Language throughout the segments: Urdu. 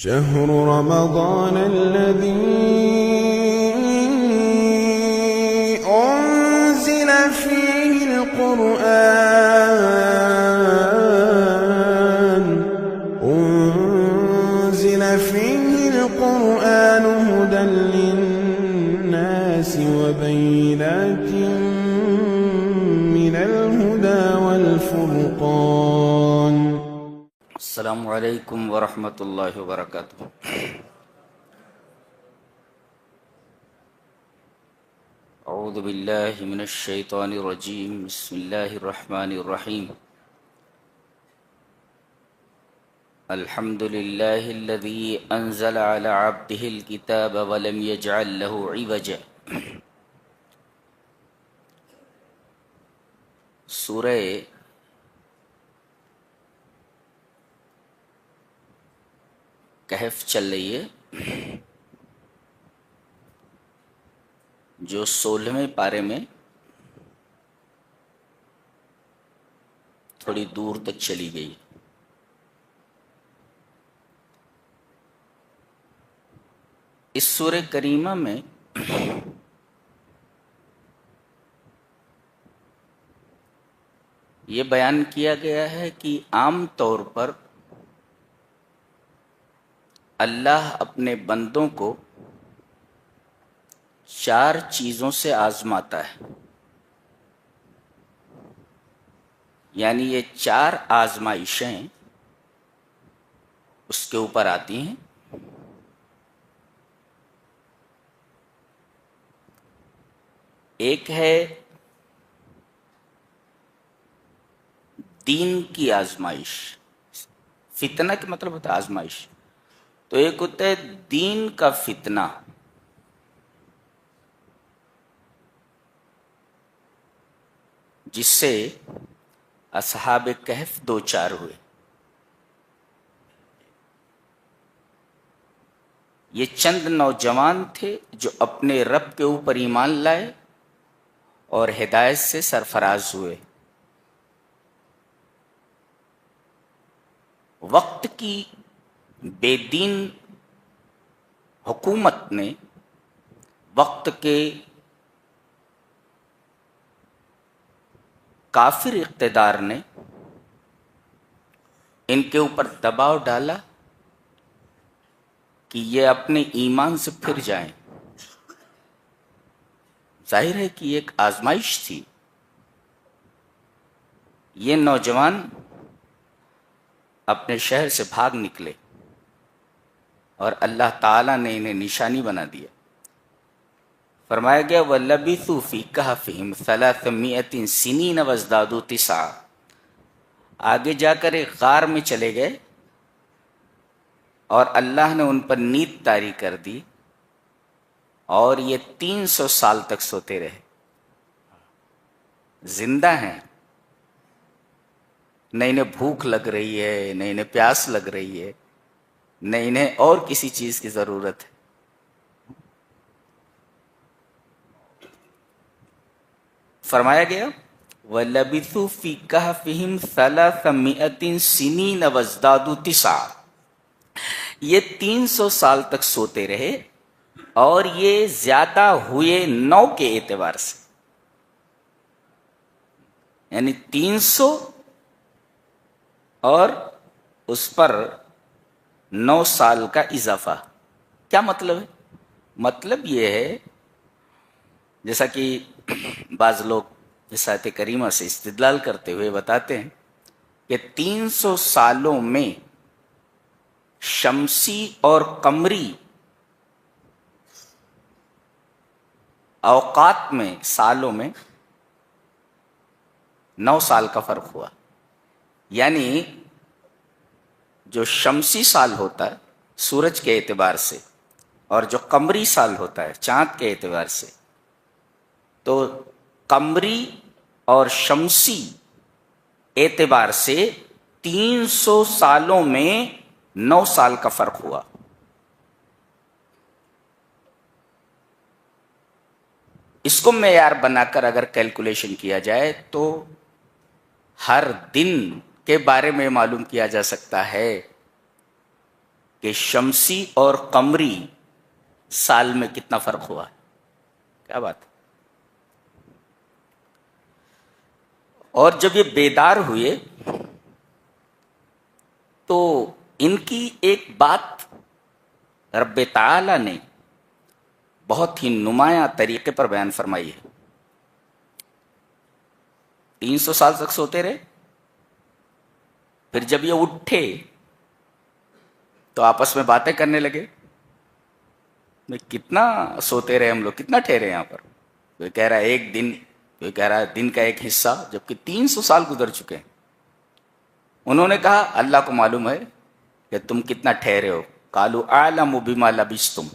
شهر رمضان الذي أنزل فيه القرآن هدى للناس وبينات من الهدى والفرقان. السلام علیکم ورحمۃ اللہ وبرکاتہ. اعوذ باللہ من الشیطان الرجیم. بسم اللہ الرحمن الرحیم. الحمد للہ الذی انزل علی عبده الکتاب ولم یجعل له عوجا. سورہ کہف چل رہی ہے جو 16ویں پارے میں تھوڑی دور تک چلی گئی. اس سورہ کریمہ میں یہ بیان کیا گیا ہے کہ عام طور پر اللہ اپنے بندوں کو 4 چیزوں سے آزماتا ہے. یعنی یہ 4 آزمائشیں اس کے اوپر آتی ہیں. ایک ہے دین کی آزمائش. فتنہ کا مطلب ہوتا ہے آزمائش. تو ایک ہوتا ہے دین کا فتنہ، جس سے اصحاب کہف 2 ہوئے. یہ چند نوجوان تھے جو اپنے رب کے اوپر ایمان لائے اور ہدایت سے سرفراز ہوئے. وقت کی بے دین حکومت نے، وقت کے کافر اقتدار نے ان کے اوپر دباؤ ڈالا کہ یہ اپنے ایمان سے پھر جائیں. ظاہر ہے کہ یہ ایک آزمائش تھی. یہ نوجوان اپنے شہر سے بھاگ نکلے اور اللہ تعالیٰ نے انہیں نشانی بنا دیا. فرمایا گیا وَلَبِثُوا فِي كَهْفِهِمْ 300 سِنِينَ وَازْدَادُوا 9. آگے جا کر ایک غار میں چلے گئے اور اللہ نے ان پر نیند طاری کر دی اور یہ 300 سال تک سوتے رہے. زندہ ہیں، نہ انہیں بھوک لگ رہی ہے، نہ انہیں پیاس لگ رہی ہے، نہ انہیں اور کسی چیز کی ضرورت ہے. فرمایا گیا وَلَبِثُوا فِي كَهْفِهِمْ 300 سِنِينَ وَازْدَادُوا 9. یہ 300 سال تک سوتے رہے اور یہ زیادہ ہوئے 9 کے اعتبار سے. یعنی 300 اور اس پر 9 سال کا اضافہ. کیا مطلب ہے؟ مطلب یہ ہے جیسا کہ بعض لوگ اس آیت کریمہ سے استدلال کرتے ہوئے بتاتے ہیں کہ 300 سالوں میں شمسی اور قمری اوقات میں، سالوں میں 9 سال کا فرق ہوا. یعنی جو شمسی سال ہوتا ہے سورج کے اعتبار سے اور جو قمری سال ہوتا ہے چاند کے اعتبار سے، تو قمری اور شمسی اعتبار سے 300 سالوں میں 9 سال کا فرق ہوا. اس کو معیار بنا کر اگر کیلکولیشن کیا جائے تو ہر دن کے بارے میں معلوم کیا جا سکتا ہے کہ شمسی اور قمری سال میں کتنا فرق ہوا ہے. کیا بات ہے. اور جب یہ بیدار ہوئے تو ان کی ایک بات رب تعالی نے بہت ہی نمایاں طریقے پر بیان فرمائی ہے. 300 سال تک سوتے رہے، پھر جب یہ اٹھے تو آپس میں باتیں کرنے لگے. کتنا سوتے رہے ہم لوگ، کتنا ٹھہرے یہاں پر. کوئی کہہ رہا ہے ایک دن، کوئی کہہ رہا ہے دن کا ایک حصہ، جبکہ 300 سال گزر چکے ہیں. انہوں نے کہا اللہ کو معلوم ہے کہ تم کتنا ٹھہرے ہو. قالوا اعلم بما لبثتم.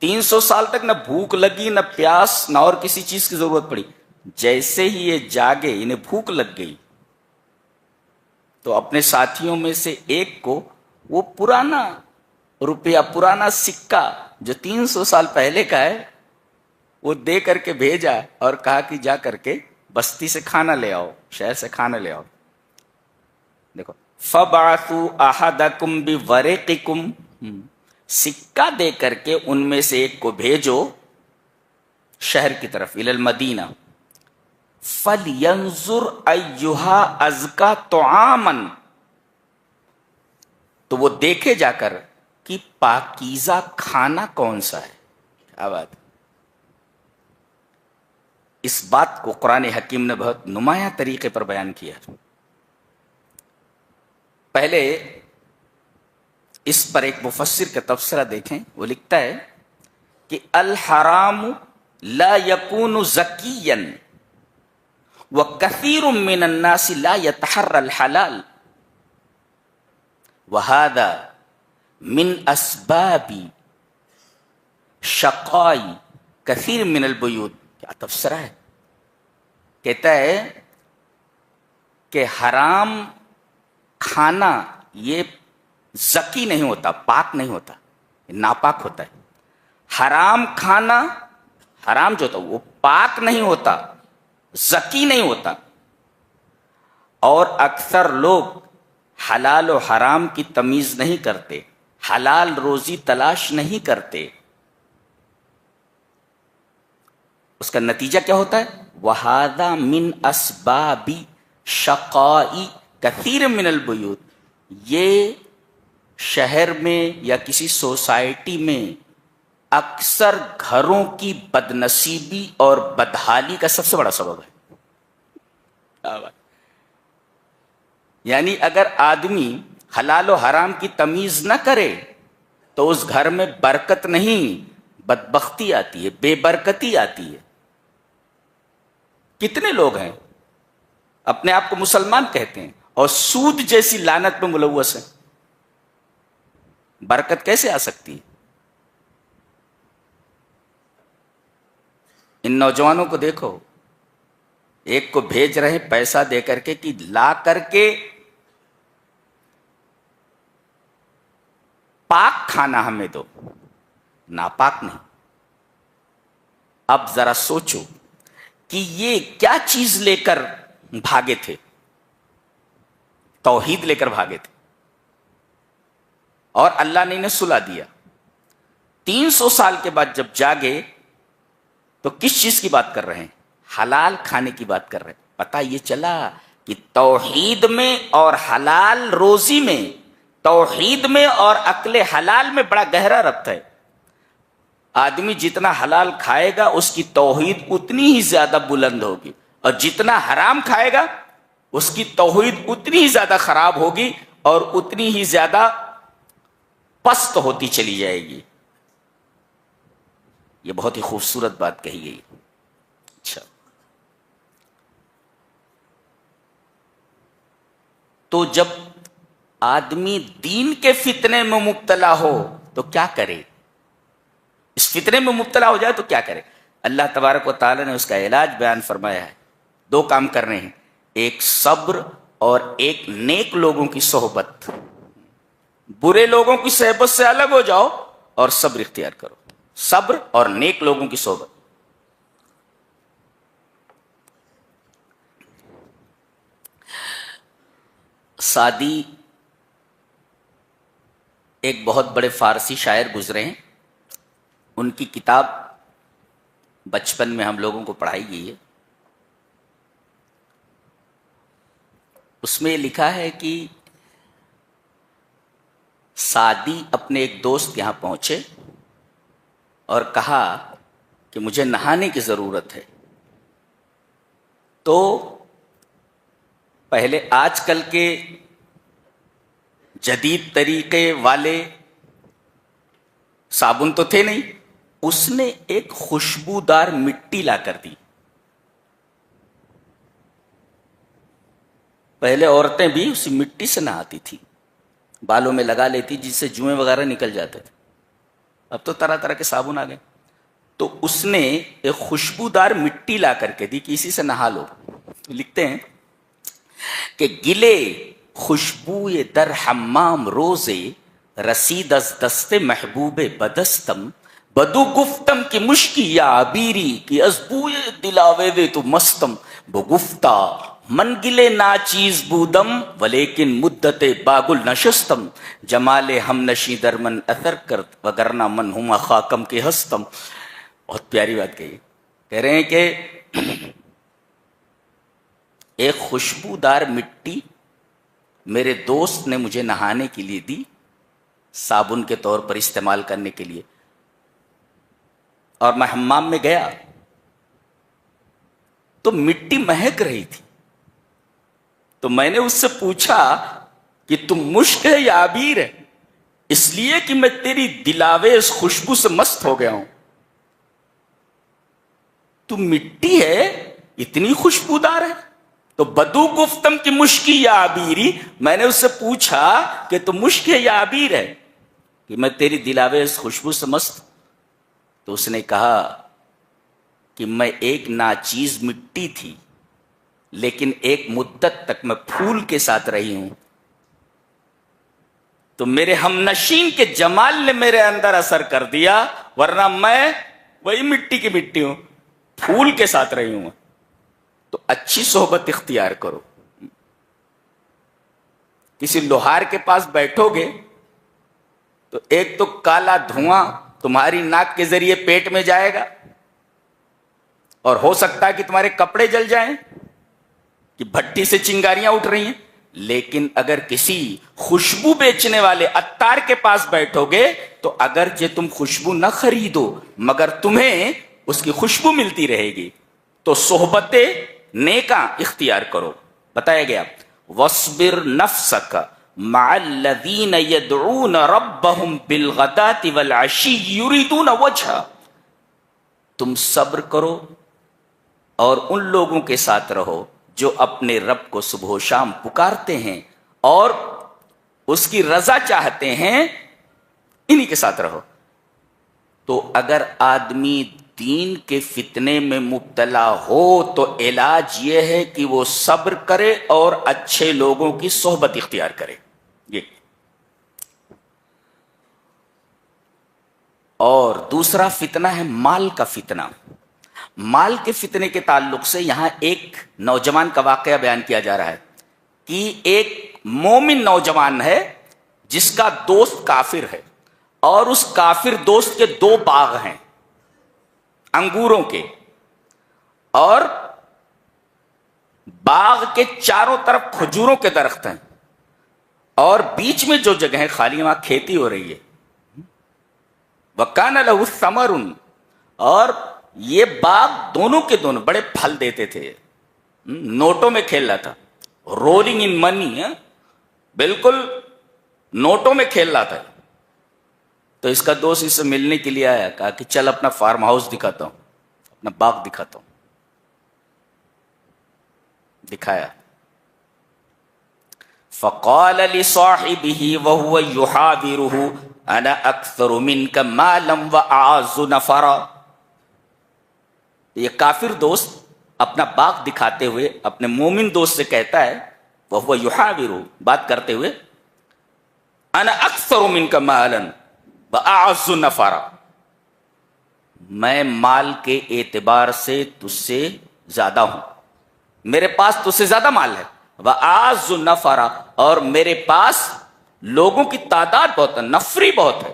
300 سال تک نہ بھوک لگی، نہ پیاس، نہ اور کسی چیز کی ضرورت پڑی. جیسے ہی یہ جاگے، انہیں بھوک لگ گئی، تو اپنے ساتھیوں میں سے ایک کو وہ پرانا روپیہ، پرانا سکہ جو 300 سال پہلے کا ہے، وہ دے کر کے بھیجا اور کہا کہ جا کر کے بستی سے کھانا لے آؤ، شہر سے کھانا لے آؤ. دیکھو فَبْعَثُوا أَحَدَكُمْ بِوَرِقِكُمْ، سکہ دے کر کے ان میں سے ایک کو بھیجو شہر کی طرف، إِلَى الْمَدِينَةِ فَلْيَنْظُرْ أَيُّهَا أَزْكَى طَعَامًا، تو وہ دیکھے جا کر کہ پاکیزہ کھانا کون سا ہے. کیا بات. اس بات کو قرآن حکیم نے بہت نمایاں طریقے پر بیان کیا. پہلے اس پر ایک مفسر کا تبصرہ دیکھیں. وہ لکھتا ہے کہ الحرام لا یکون زکیا وکثیر من الناس لا یتحری الحلال وہذا من اسباب شقاء کثیر من البیوت. کیا تبصرہ ہے. کہتا ہے کہ حرام کھانا یہ زکی نہیں ہوتا، پاک نہیں ہوتا، ناپاک ہوتا ہے. حرام کھانا، حرام جو ہوتا وہ پاک نہیں ہوتا، زکی نہیں ہوتا. اور اکثر لوگ حلال و حرام کی تمیز نہیں کرتے، حلال روزی تلاش نہیں کرتے. اس کا نتیجہ کیا ہوتا ہے؟ وَهَذَا مِنْ أَسْبَابِ شَقَاءِ كَثِيرٍ مِنَ الْبُيُوتِ، یہ شہر میں یا کسی سوسائٹی میں اکثر گھروں کی بدنصیبی اور بدحالی کا سب سے بڑا سبب ہے. یعنی اگر آدمی حلال و حرام کی تمیز نہ کرے تو اس گھر میں برکت نہیں، بدبختی آتی ہے، بے برکتی آتی ہے. کتنے لوگ ہیں اپنے آپ کو مسلمان کہتے ہیں اور سود جیسی لعنت میں ملوث ہیں. برکت کیسے آ سکتی ہے؟ ان نوجوانوں کو دیکھو، ایک کو بھیج رہے پیسہ دے کر کے کہ لا کر کے پاک کھانا ہمیں دو، ناپاک نہیں. اب ذرا سوچو کہ یہ کیا چیز لے کر بھاگے تھے؟ توحید لے کر بھاگے تھے، اور اللہ نے انہیں صلح دیا. 300 سال کے بعد جب جاگے تو کس چیز کی بات کر رہے ہیں؟ حلال کھانے کی بات کر رہے ہیں. پتہ یہ چلا کہ توحید میں اور حلال روزی میں، توحید میں اور عقل حلال میں بڑا گہرا ربط ہے. آدمی جتنا حلال کھائے گا اس کی توحید اتنی ہی زیادہ بلند ہوگی، اور جتنا حرام کھائے گا اس کی توحید اتنی ہی زیادہ خراب ہوگی اور اتنی ہی زیادہ پست ہوتی چلی جائے گی. یہ بہت ہی خوبصورت بات کہی گئی. اچھا، تو جب آدمی دین کے فتنے میں مبتلا ہو تو کیا کرے؟ اس فتنے میں مبتلا ہو جائے تو کیا کرے؟ اللہ تبارک و تعالی نے اس کا علاج بیان فرمایا ہے. 2 کام کرنے ہیں، ایک صبر اور ایک نیک لوگوں کی صحبت. برے لوگوں کی صحبت سے الگ ہو جاؤ اور صبر اختیار کرو. صبر اور نیک لوگوں کی صحبت. سعدی ایک بہت بڑے فارسی شاعر گزرے ہیں، ان کی کتاب بچپن میں ہم لوگوں کو پڑھائی گئی ہے. اس میں یہ لکھا ہے کہ سعدی اپنے ایک دوست کے یہاں پہنچے اور کہا کہ مجھے نہانے کی ضرورت ہے. تو پہلے آج کل کے جدید طریقے والے صابن تو تھے نہیں، اس نے ایک خوشبودار مٹی لا کر دی. پہلے عورتیں بھی اسی مٹی سے نہاتی تھی، بالوں میں لگا لیتی جس سے جوئیں وغیرہ نکل جاتے تھے. اب تو طرح طرح کے صابن آ گئے. تو اس نے ایک خوشبودار مٹی لا کر کے دی کہ اسی سے نہا لو. تو لکھتے ہیں کہ گلے خوشبوئے در حمام روزے رسید از دست محبوب بدستم بدو گفتم کی مشکی یا عبیری کی از بوئے دلاوے دے تو مستم بگفتا من گلے ناچیز بودم ولیکن مدت باگل نشستم جمال ہم نشی در من اثر کرد وگرنا من ہما خاکم کے ہستم. بہت پیاری بات کہی. کہہ رہے ہیں کہ ایک خوشبودار مٹی میرے دوست نے مجھے نہانے کے لیے دی، صابن کے طور پر استعمال کرنے کے لیے. اور میں حمام میں گیا تو مٹی مہک رہی تھی. تو میں نے اس سے پوچھا کہ تم مشک ہے یا عبیر ہے؟ اس لیے کہ میں تیری دلاویز خوشبو سے مست ہو گیا ہوں. تو مٹی ہے اتنی خوشبودار ہے؟ تو بدو گفتم کی مشکی یا عبیری، میں نے اس سے پوچھا کہ تو مشک ہے یا عبیر ہے کہ میں تیری دلاویز خوشبو سے مست. تو اس نے کہا کہ میں ایک ناچیز مٹی تھی لیکن ایک مدت تک میں پھول کے ساتھ رہی ہوں، تو میرے ہم نشین کے جمال نے میرے اندر اثر کر دیا، ورنہ میں وہی مٹی کی مٹی ہوں، پھول کے ساتھ رہی ہوں. تو اچھی صحبت اختیار کرو. کسی لوہار کے پاس بیٹھو گے تو ایک تو کالا دھواں تمہاری ناک کے ذریعے پیٹ میں جائے گا، اور ہو سکتا ہے کہ تمہارے کپڑے جل جائیں کہ بھٹی سے چنگاریاں اٹھ رہی ہیں. لیکن اگر کسی خوشبو بیچنے والے عطار کے پاس بیٹھو گے تو اگرچہ تم خوشبو نہ خریدو مگر تمہیں اس کی خوشبو ملتی رہے گی. تو صحبت نیکاں اختیار کرو. بتایا گیا وَاصْبِرْ نَفْسَكَ مَعَ الَّذِينَ يَدْعُونَ رَبَّهُمْ بِالْغَدَاةِ وَالْعَشِيِّ يُرِيدُونَ وَجْهَهُ، تم صبر کرو اور ان لوگوں کے ساتھ رہو جو اپنے رب کو صبح و شام پکارتے ہیں اور اس کی رضا چاہتے ہیں، انہی کے ساتھ رہو. تو اگر آدمی دین کے فتنے میں مبتلا ہو تو علاج یہ ہے کہ وہ صبر کرے اور اچھے لوگوں کی صحبت اختیار کرے. یہ اور دوسرا فتنہ ہے مال کا فتنہ. مال کے فتنے کے تعلق سے یہاں ایک نوجوان کا واقعہ بیان کیا جا رہا ہے کہ ایک مومن نوجوان ہے جس کا دوست کافر ہے، اور اس کافر دوست کے 2 باغ ہیں انگوروں کے، اور باغ کے چاروں طرف کھجوروں کے درخت ہیں، اور بیچ میں جو جگہ ہے خالی وہاں کھیتی ہو رہی ہے. وَكَانَ لَهُ ثَمَرٌ، اور یہ باغ دونوں کے دونوں بڑے پھل دیتے تھے. نوٹوں میں کھیل رہا تھا، رولنگ ان منی، بالکل نوٹوں میں کھیل رہا تھا. تو اس کا دوست اس سے ملنے کے لیے آیا، کہا کہ چل اپنا فارم ہاؤس دکھاتا ہوں، اپنا باغ دکھاتا ہوں. دکھایا. فقال لصاحبه وهو يحاوره انا اكثر منك مالا واعز نفرا. یہ کافر دوست اپنا باغ دکھاتے ہوئے اپنے مومن دوست سے کہتا ہے، وهو يحاوره، بات کرتے ہوئے، انا اکثر منك مالا واعز نفرا، میں مال کے اعتبار سے تجھ سے زیادہ ہوں، میرے پاس تجھ سے زیادہ مال ہے. واعز نفرا، اور میرے پاس لوگوں کی تعداد بہت ہے، نفری بہت ہے،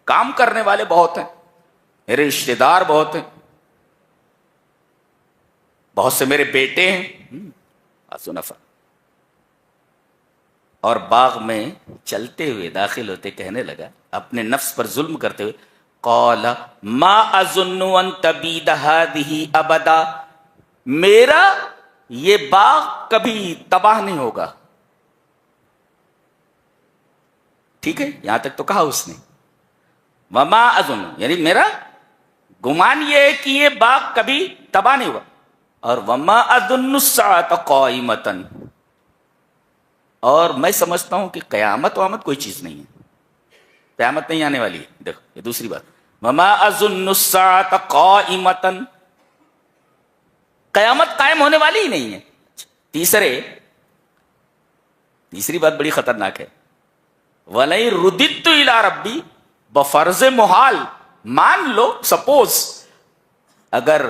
کام کرنے والے بہت ہیں، میرے رشتے دار بہت ہیں، بہت سے میرے بیٹے ہیں، نفر. اور باغ میں چلتے ہوئے داخل ہوتے کہنے لگا اپنے نفس پر ظلم کرتے ہوئے، قال ما اظن ان تبید هذه ابدا، میرا یہ باغ کبھی تباہ نہیں ہوگا. ٹھیک ہے، یہاں تک تو کہا اس نے. وما اظن، یعنی میرا گمان یہ ہے کہ یہ باغ کبھی تباہ نہیں ہوا. اور وما اظن الساعۃ قائمۃ، اور میں سمجھتا ہوں کہ قیامت وامت کوئی چیز نہیں ہے، قیامت نہیں آنے والی ہے. دیکھو یہ دوسری بات، وما اظن الساعۃ قائمۃ، قیامت قائم ہونے والی ہی نہیں ہے. تیسری بات بڑی خطرناک ہے، وَلَئِن رُدِدتُّ إِلَىٰ رَبِّي، بفرض محال مان لو، سپوز اگر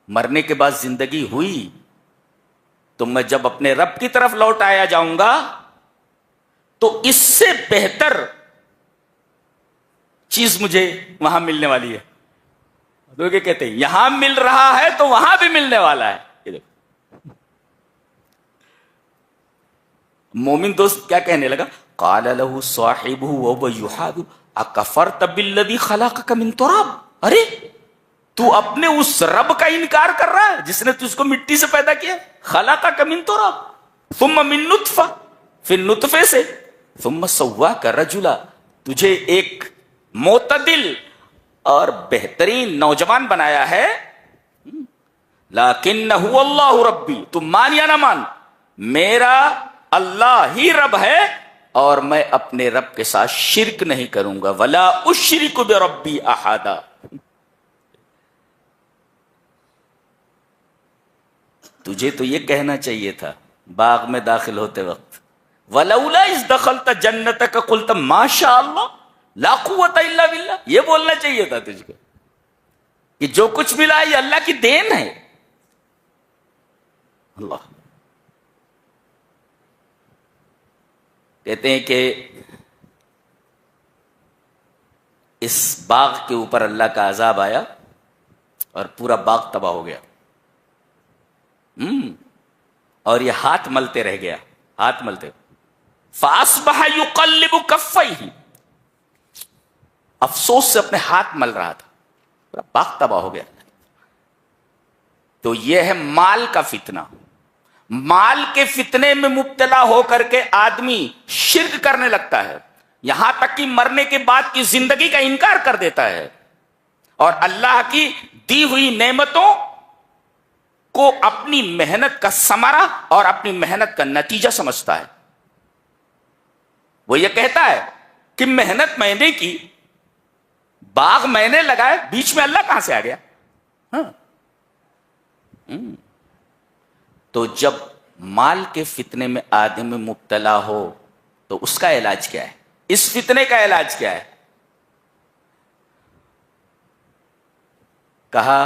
مرنے کے بعد زندگی ہوئی تو میں جب اپنے رب کی طرف لوٹ آیا جاؤں گا تو اس سے بہتر چیز مجھے وہاں ملنے والی ہے. لوگ یہ کہتے ہیں یہاں مل رہا ہے تو وہاں بھی ملنے والا ہے. یہ دیکھو مومن دوست کیا کہنے لگا، قال له صاحبه وهو يحاور اكفرت بالذي خلقك من تراب، ارے تو اپنے اس رب کا انکار کر رہا ہے جس نے تجھ کو مٹی سے پیدا کیا. خلقك من تراب ثم من نطفہ، پھر نطفے سے، ثم سواك رجلا، تجھے ایک معتدل اور بہترین نوجوان بنایا ہے. لیکن هو اللہ ربی، تم مان یا نہ مان، میرا اللہ ہی رب ہے اور میں اپنے رب کے ساتھ شرک نہیں کروں گا. ولا اشرک بربی احدا. تجھے تو یہ کہنا چاہیے تھا باغ میں داخل ہوتے وقت، ولولا اذ دخلت جنتک قلت ما شاء اللہ لا قوت الا باللہ، یہ بولنا چاہیے تھا تجھ کو کہ جو کچھ ملا یہ اللہ کی دین ہے. اللہ کہتے ہیں کہ اس باغ کے اوپر اللہ کا عذاب آیا اور پورا باغ تباہ ہو گیا. اور یہ ہاتھ ملتے رہ گیا، ہاتھ ملتے. فاصبح یقلب کفیہ، افسوس سے اپنے ہاتھ مل رہا تھا، پورا باغ تباہ ہو گیا. تو یہ ہے مال کا فتنہ. مال کے فتنے میں مبتلا ہو کر کے آدمی شرک کرنے لگتا ہے، یہاں تک کہ مرنے کے بعد کی زندگی کا انکار کر دیتا ہے اور اللہ کی دی ہوئی نعمتوں کو اپنی محنت کا ثمرہ اور اپنی محنت کا نتیجہ سمجھتا ہے. وہ یہ کہتا ہے کہ محنت میں نے کی، باغ میں نے لگائے، بیچ میں اللہ کہاں سے آ گیا. تو جب مال کے فتنے میں آدمی مبتلا ہو تو اس کا علاج کیا ہے، اس فتنے کا علاج کیا ہے؟ کہا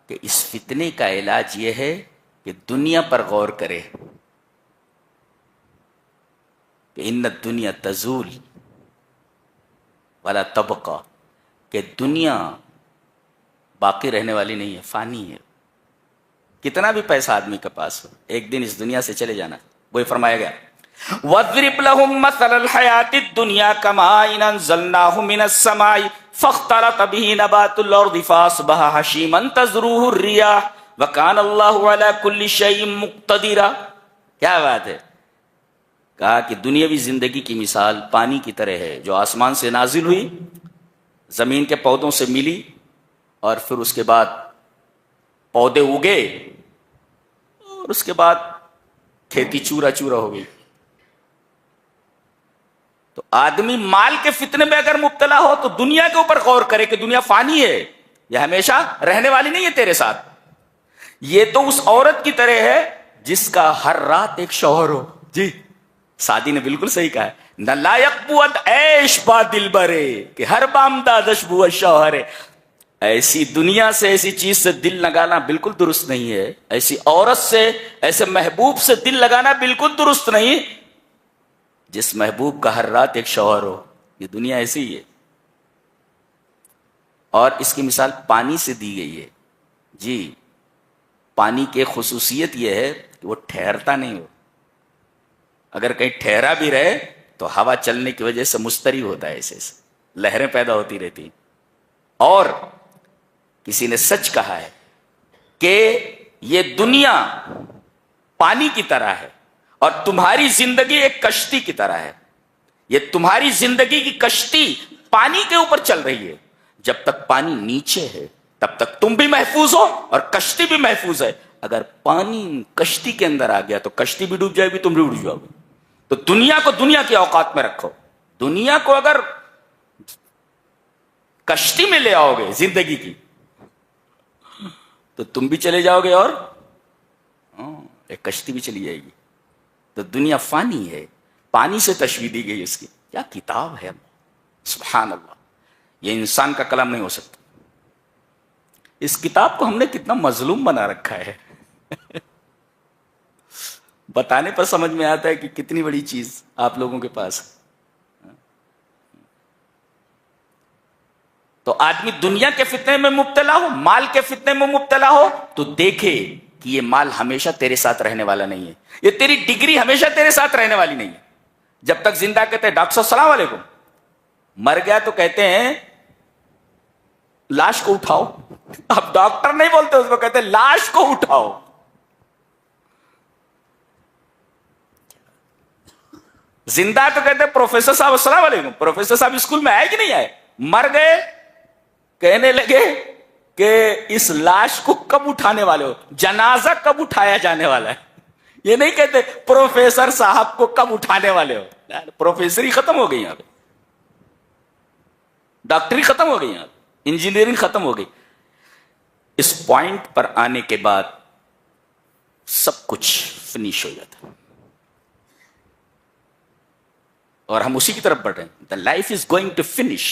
کہ اس فتنے کا علاج یہ ہے کہ دنیا پر غور کرے کہ ان الدنیا تزول ولا تبقى، کہ دنیا باقی رہنے والی نہیں ہے، فانی ہے. کتنا بھی پیسہ آدمی کے پاس ہو ایک دن اس دنیا سے چلے جانا. وہی فرمایا گیا وَاضْرِبْ لَهُمْ مَثَلَ الْحَيَاةِ الدُّنْيَا كَمَاءٍ أَنزَلْنَاهُ مِنَ السَّمَاءِ فَاخْتَلَطَ بِهِ نَبَاتُ الْأَرْضِ فَأَصْبَحَ هَشِيمًا تَذْرُوهُ الرِّيَاحُ وَكَانَ اللَّهُ عَلَى كُلِّ شَيْءٍ مُقْتَدِرًا. کیا بات ہے. کہا کہ دنیاوی زندگی کی مثال پانی کی طرح ہے جو آسمان سے نازل ہوئی، زمین کے پودوں سے ملی اور پھر اس کے بعد پودے اگے اور اس کے بعد کھیتی چورا چورا ہو گئی. تو آدمی مال کے فتنے میں اگر مبتلا ہو تو دنیا کے اوپر غور کرے کہ دنیا فانی ہے، یہ ہمیشہ رہنے والی نہیں ہے تیرے ساتھ. یہ تو اس عورت کی طرح ہے جس کا ہر رات ایک شوہر ہو. جی سعدی نے بالکل صحیح کہا ہے، نہ لائق بود عیش با دل برے کہ ہر بامدادش بو شوہر. ایسی دنیا سے، ایسی چیز سے دل لگانا بالکل درست نہیں ہے، ایسی عورت سے، ایسے محبوب سے دل لگانا بالکل درست نہیں جس محبوب کا ہر رات ایک شوہر ہو. یہ دنیا ایسی ہی ہے. اور اس کی مثال پانی سے دی گئی ہے. جی پانی کی خصوصیت یہ ہے کہ وہ ٹھہرتا نہیں ہو. اگر کہیں ٹھہرا بھی رہے تو ہوا چلنے کی وجہ سے مستری ہوتا ہے, ایسے لہریں پیدا ہوتی رہتی. اور کسی نے سچ کہا ہے کہ یہ دنیا پانی کی طرح ہے اور تمہاری زندگی ایک کشتی کی طرح ہے. یہ تمہاری زندگی کی کشتی پانی کے اوپر چل رہی ہے. جب تک پانی نیچے ہے تب تک تم بھی محفوظ ہو اور کشتی بھی محفوظ ہے. اگر پانی کشتی کے اندر آ گیا تو کشتی بھی ڈوب جائے گی, تم بھی ڈوب جاؤ گے. تو دنیا کو دنیا کی اوقات میں رکھو. دنیا کو اگر کشتی میں لے آؤ گے زندگی کی تو تم بھی چلے جاؤ گے اور ایک کشتی بھی چلی جائے گی. تو دنیا فانی ہے, پانی سے تشبیہ دی گئی اس کی. کیا کتاب ہے, سبحان اللہ. یہ انسان کا کلام نہیں ہو سکتا. اس کتاب کو ہم نے کتنا مظلوم بنا رکھا ہے. بتانے پر سمجھ میں آتا ہے کہ کتنی بڑی چیز آپ لوگوں کے پاس ہے. تو آدمی دنیا کے فتنے میں مبتلا ہو, مال کے فتنے میں مبتلا ہو تو دیکھے کہ یہ مال ہمیشہ تیرے ساتھ رہنے والا نہیں ہے. یہ تیری ڈگری ہمیشہ تیرے ساتھ رہنے والی نہیں ہے. جب تک زندہ کہتے ہیں ڈاکٹر صاحب السلام علیکم, مر گیا تو کہتے ہیں لاش کو اٹھاؤ. اب ڈاکٹر نہیں بولتے اس کو, کہتے ہیں لاش کو اٹھاؤ. زندہ تو کہتے ہیں پروفیسر صاحب السلام علیکم. پروفیسر صاحب اسکول میں آئے کہ نہیں آئے؟ مر گئے کہنے لگے کہ اس لاش کو کب اٹھانے والے ہو, جنازہ کب اٹھایا جانے والا ہے. یہ نہیں کہتے پروفیسر صاحب کو کب اٹھانے والے ہو. پروفیسری ختم ہو گئی یہاں پہ, ڈاکٹری ختم ہو گئی یہاں پہ, انجینئرنگ ختم ہو گئی. اس پوائنٹ پر آنے کے بعد سب کچھ فنش ہو جاتا ہے اور ہم اسی کی طرف بڑھ رہے ہیں. The life is going to finish.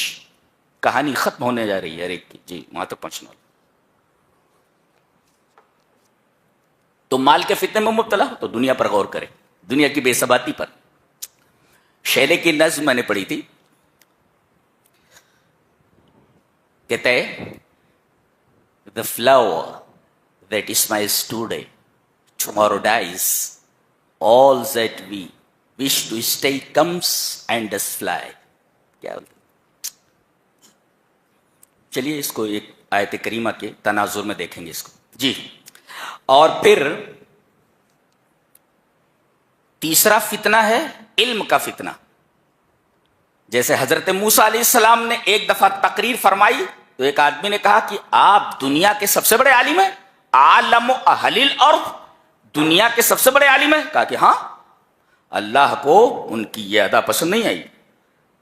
کہانی ختم ہونے جا رہی ہے ہر ایک کی. جی وہاں تک پہنچنا والا. تو مال کے فتنے میں مبتلا ہو تو دنیا پر غور کرے, دنیا کی بے ثباتی پر. شیلے کی نظم میں نے پڑھی تھی, کہتا ہے the flower that smiles today tomorrow dies, all that we wish to stay comes and does fly. کیا بولتے, چلیے اس کو ایک آیت کریمہ کے تناظر میں دیکھیں گے اس کو. جی اور پھر تیسرا فتنہ ہے علم کا فتنہ. جیسے حضرت موسیٰ علیہ السلام نے ایک دفعہ تقریر فرمائی تو ایک آدمی نے کہا کہ آپ دنیا کے سب سے بڑے عالم ہیں, عالم اہل الارض, دنیا کے سب سے بڑے عالم ہیں. کہا کہ ہاں. اللہ کو ان کی یہ ادا پسند نہیں آئی.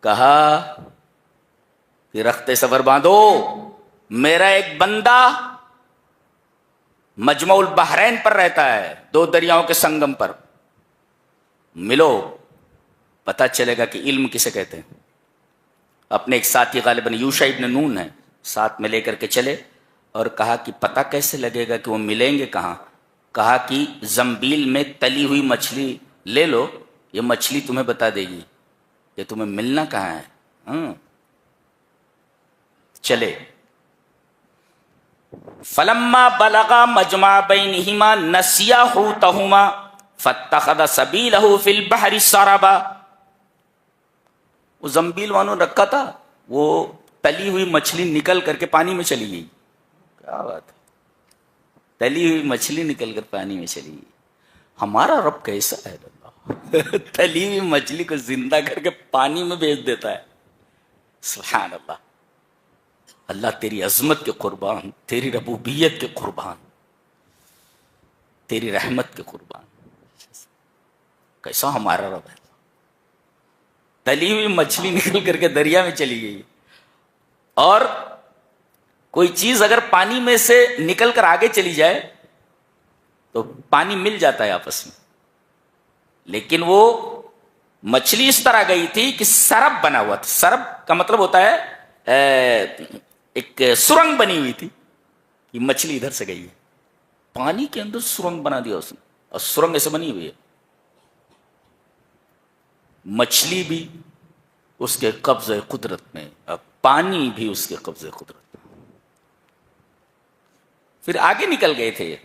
کہا کہ رخت صبر باندھو, میرا ایک بندہ مجمع البحرین پر رہتا ہے, دو دریاؤں کے سنگم پر, ملو پتہ چلے گا کہ علم کسے کہتے ہیں. اپنے ایک ساتھی غالباً یوشع ابن نون ہے, ساتھ میں لے کر کے چلے اور کہا کہ پتہ کیسے لگے گا کہ وہ ملیں گے کہاں. کہا کہ زنبیل میں تلی ہوئی مچھلی لے لو, یہ مچھلی تمہیں بتا دے گی کہ تمہیں ملنا کہاں ہے. چلے فلما بلغا مجمع بینہما نسیا حوتہما فاتخذ سبیلہ فی البحر سربا. وہ زنبیل وانوں رکھا تھا, وہ تلی ہوئی مچھلی نکل کر کے پانی میں چلی گئی. کیا بات ہے, تلی ہوئی مچھلی نکل کر پانی میں چلی گئی. ہمارا رب کیسا ہے اللہ, تلی ہوئی مچھلی کو زندہ کر کے پانی میں بھیج دیتا ہے. سبحان اللہ. اللہ تیری عظمت کے قربان, تیری ربوبیت کے قربان, تیری رحمت کے قربان. کیسا ہمارا رب ہے. تلی ہوئی مچھلی نکل کر کے دریا میں چلی گئی. اور کوئی چیز اگر پانی میں سے نکل کر آگے چلی جائے تو پانی مل جاتا ہے آپس میں, لیکن وہ مچھلی اس طرح گئی تھی کہ سرب بنا ہوا تھا. سرب کا مطلب ہوتا ہے ایک سرنگ بنی ہوئی تھی. یہ مچھلی ادھر سے گئی ہے, پانی کے اندر سرنگ بنا دیا اس نے, اور سرنگ ایسے بنی ہوئی ہے. مچھلی بھی اس کے قبضے قدرت میں، اب پانی بھی اس کے قبضے قدرت میں. پھر آگے نکل گئے تھے.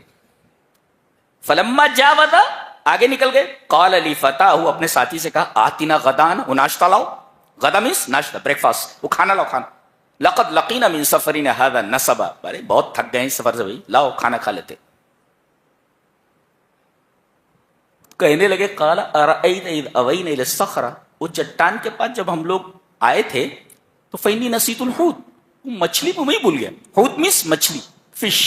فلما جاوزا، آگے نکل گئے. قال علی فتح، اپنے ساتھی سے کہا آتینا غدان، وہ ناشتہ لاؤ. غدا مینس ناشتہ، بریک فاسٹ، وہ کھانا لاؤ کھانا. لقد لقینا من سفرنا هذا نصبا، ارے بہت تھک گئے اس سفر سے بھائی، لاؤ کھانا کھا لیتے. کہنے لگے قال ارأیت اذ اوینا الی الصخرہ، وہ چٹان کے پاس جب ہم لوگ آئے تھے تو فینی نسیت الحوت، مچھلی کو میں بھول گیا. حوت مینس مچھلی، فش.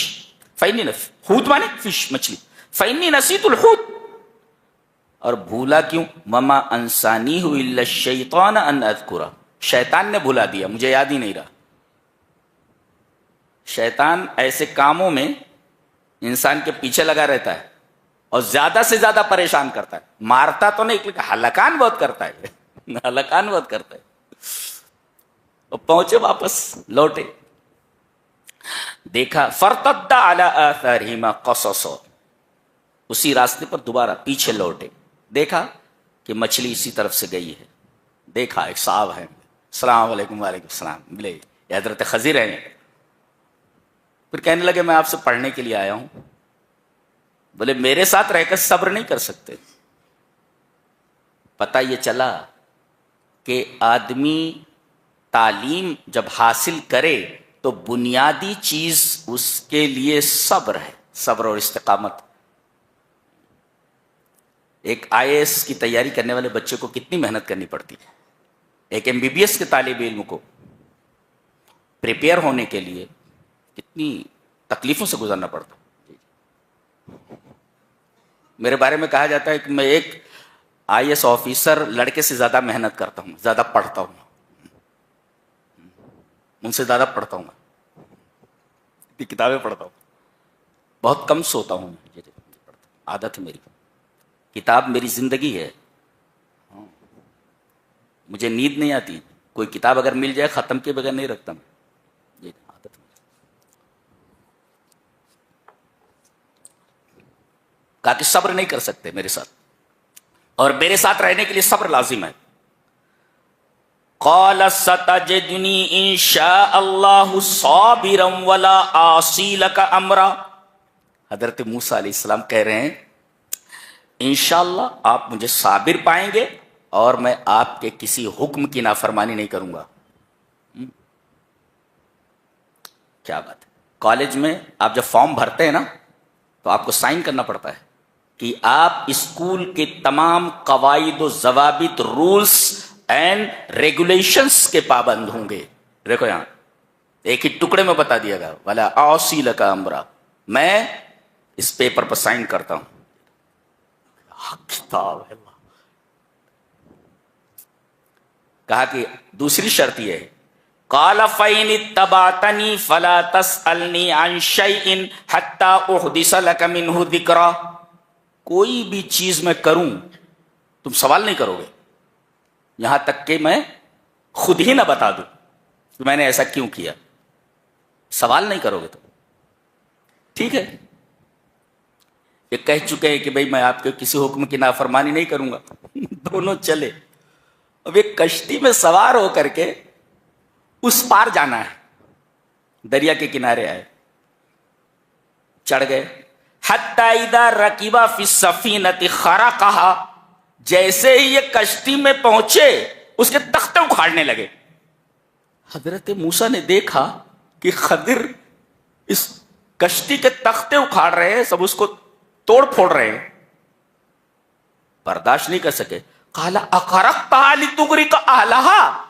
فینی حوت مانے فش، مچھلی. فینی نسیت الحوت، اور بھولا کیوں؟ مما انسانی الا الشیطان ان اذکرہ، شیطان نے بھلا دیا، مجھے یاد ہی نہیں رہا. شیطان ایسے کاموں میں انسان کے پیچھے لگا رہتا ہے اور زیادہ سے زیادہ پریشان کرتا ہے. مارتا تو نہیں لیکن ہلاکان بہت کرتا ہے، ہلاکان بہت کرتا ہے. اور پہنچے واپس لوٹے، دیکھا فرتد علی آثارہما قصصا، اسی راستے پر دوبارہ پیچھے لوٹے، دیکھا کہ مچھلی اسی طرف سے گئی ہے. دیکھا ایک صاحب ہے، السلام علیکم. وعلیکم السلام. ملے یہ حضرت خضر ہیں. پھر کہنے لگے میں آپ سے پڑھنے کے لیے آیا ہوں. بولے میرے ساتھ رہ کر صبر نہیں کر سکتے؟ پتہ یہ چلا کہ آدمی تعلیم جب حاصل کرے تو بنیادی چیز اس کے لیے صبر ہے، صبر اور استقامت. ایک IAS کی تیاری کرنے والے بچے کو کتنی محنت کرنی پڑتی ہے، ایک MBBS کے طالب علم کو پریپیئر ہونے کے لیے کتنی تکلیفوں سے گزرنا پڑتا. میرے بارے میں کہا جاتا ہے کہ میں ایک IAS آفیسر لڑکے سے زیادہ محنت کرتا ہوں، زیادہ پڑھتا ہوں، ان سے زیادہ پڑھتا ہوں، اتنی کتابیں پڑھتا ہوں، بہت کم سوتا ہوں. عادت ہے میری، کتاب میری زندگی ہے. مجھے نیند نہیں آتی، کوئی کتاب اگر مل جائے ختم کے بغیر نہیں رکھتا میں. یہ عادت ہے. کہا کہ صبر نہیں کر سکتے میرے ساتھ، اور میرے ساتھ رہنے کے لیے صبر لازم ہے. قال ستجدنی ان شاء اللہ صابرا ولا اعصی لک امرا. حضرت موسیٰ علیہ السلام کہہ رہے ہیں انشاءاللہ آپ مجھے صابر پائیں گے اور میں آپ کے کسی حکم کی نافرمانی نہیں کروں گا. کیا بات ہے. کالج میں آپ جب فارم بھرتے ہیں نا تو آپ کو سائن کرنا پڑتا ہے کہ آپ اسکول کے تمام قواعد و ضوابط، رولز اینڈ ریگولیشنز کے پابند ہوں گے. دیکھو یہاں ایک ہی ٹکڑے میں بتا دیا گیا ولا اعصی لک امرا، میں اس پیپر پر سائن کرتا ہوں. کتاب ہے. کہا کہ دوسری شرط یہ ہے قال فإن اتبعتنی فلا تسألنی عن شیء حتی احدث لک منہ ذکرا. کوئی بھی چیز میں کروں تم سوال نہیں کرو گے یہاں تک کہ میں خود ہی نہ بتا دوں کہ میں نے ایسا کیوں کیا. سوال نہیں کرو گے تم، ٹھیک ہے. یہ کہہ چکے ہیں کہ بھئی میں آپ کے کسی حکم کی نافرمانی نہیں کروں گا. دونوں چلے. اب ایک کشتی میں سوار ہو کر کے اس پار جانا ہے، دریا کے کنارے آئے، چڑھ گئے. حتی اذا رکبا فی السفینۃ خرقھا، جیسے ہی یہ کشتی میں پہنچے اس کے تختے اکھاڑنے لگے. حضرت موسیٰ نے دیکھا کہ خضر اس کشتی کے تختے اکھاڑ رہے ہیں، سب اس کو توڑ پھوڑ رہے ہیں. برداشت نہیں کر سکے. قال اخرقتھا لتغرق اہلھا،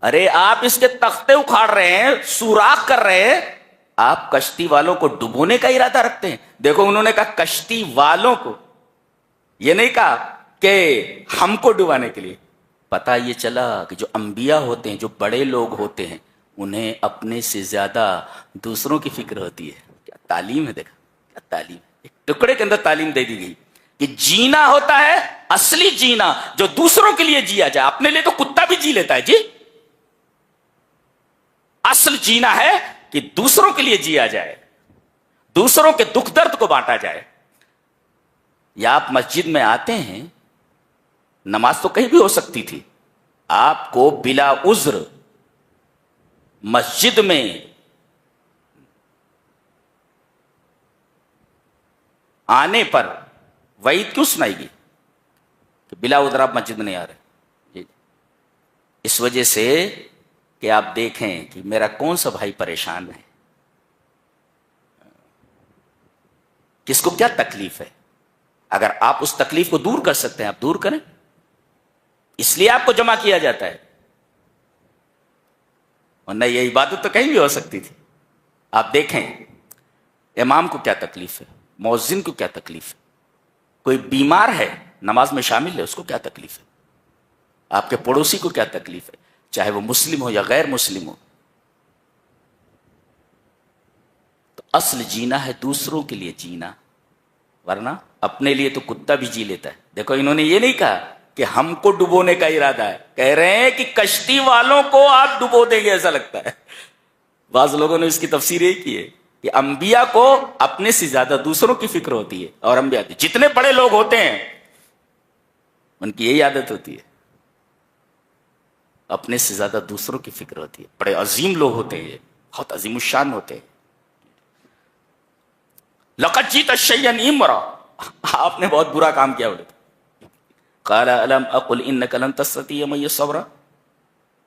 ارے آپ اس کے تختے اکھاڑ رہے ہیں، سوراخ کر رہے ہیں، آپ کشتی والوں کو ڈبونے کا ارادہ رکھتے ہیں. دیکھو انہوں نے کہا کشتی والوں کو، یہ نہیں کہا کہ ہم کو ڈبانے کے لیے. پتہ یہ چلا کہ جو انبیاء ہوتے ہیں، جو بڑے لوگ ہوتے ہیں، انہیں اپنے سے زیادہ دوسروں کی فکر ہوتی ہے. کیا تعلیم ہے، دیکھا کیا تعلیم. ایک ٹکڑے کے اندر تعلیم دے دی گئی کہ جینا ہوتا ہے اصلی جینا جو دوسروں کے لیے جیا جائے. اپنے لیے تو کتا بھی جی لیتا ہے جی. اصل جینا ہے کہ دوسروں کے لیے جیا جائے، دوسروں کے دکھ درد کو بانٹا جائے. یا آپ مسجد میں آتے ہیں، نماز تو کہیں بھی ہو سکتی تھی، آپ کو بلا عذر مسجد میں آنے پر وعید کیوں سنائی گئی کہ بلا عذر آپ مسجد میں نہیں آ رہے؟ اس وجہ سے کہ آپ دیکھیں کہ میرا کون سا بھائی پریشان ہے، کس کو کیا تکلیف ہے، اگر آپ اس تکلیف کو دور کر سکتے ہیں آپ دور کریں، اس لیے آپ کو جمع کیا جاتا ہے، ورنہ یہ عبادت تو کہیں بھی ہو سکتی تھی۔ آپ دیکھیں امام کو کیا تکلیف ہے، مؤذن کو کیا تکلیف ہے، کوئی بیمار ہے نماز میں شامل ہے اس کو کیا تکلیف ہے، آپ کے پڑوسی کو کیا تکلیف ہے، چاہے وہ مسلم ہو یا غیر مسلم ہو۔ تو اصل جینا ہے دوسروں کے لیے جینا، ورنہ اپنے لیے تو کتا بھی جی لیتا ہے۔ دیکھو انہوں نے یہ نہیں کہا کہ ہم کو ڈبونے کا ارادہ ہے، کہہ رہے ہیں کہ کشتی والوں کو آپ ڈبو دیں گے ایسا لگتا ہے۔ بعض لوگوں نے اس کی تفسیر یہ کی ہے کہ انبیاء کو اپنے سے زیادہ دوسروں کی فکر ہوتی ہے، اور انبیاء جتنے بڑے لوگ ہوتے ہیں ان کی یہی عادت ہوتی ہے، اپنے سے زیادہ دوسروں کی فکر ہوتی ہے۔ بڑے عظیم لوگ ہوتے ہیں، بہت عظیم الشان ہوتے ہیں۔ لقد جئت شیئا امرا، آپ نے بہت برا کام کیا بولے۔ قال الم اقل انک لن تستطيع معي صبرا،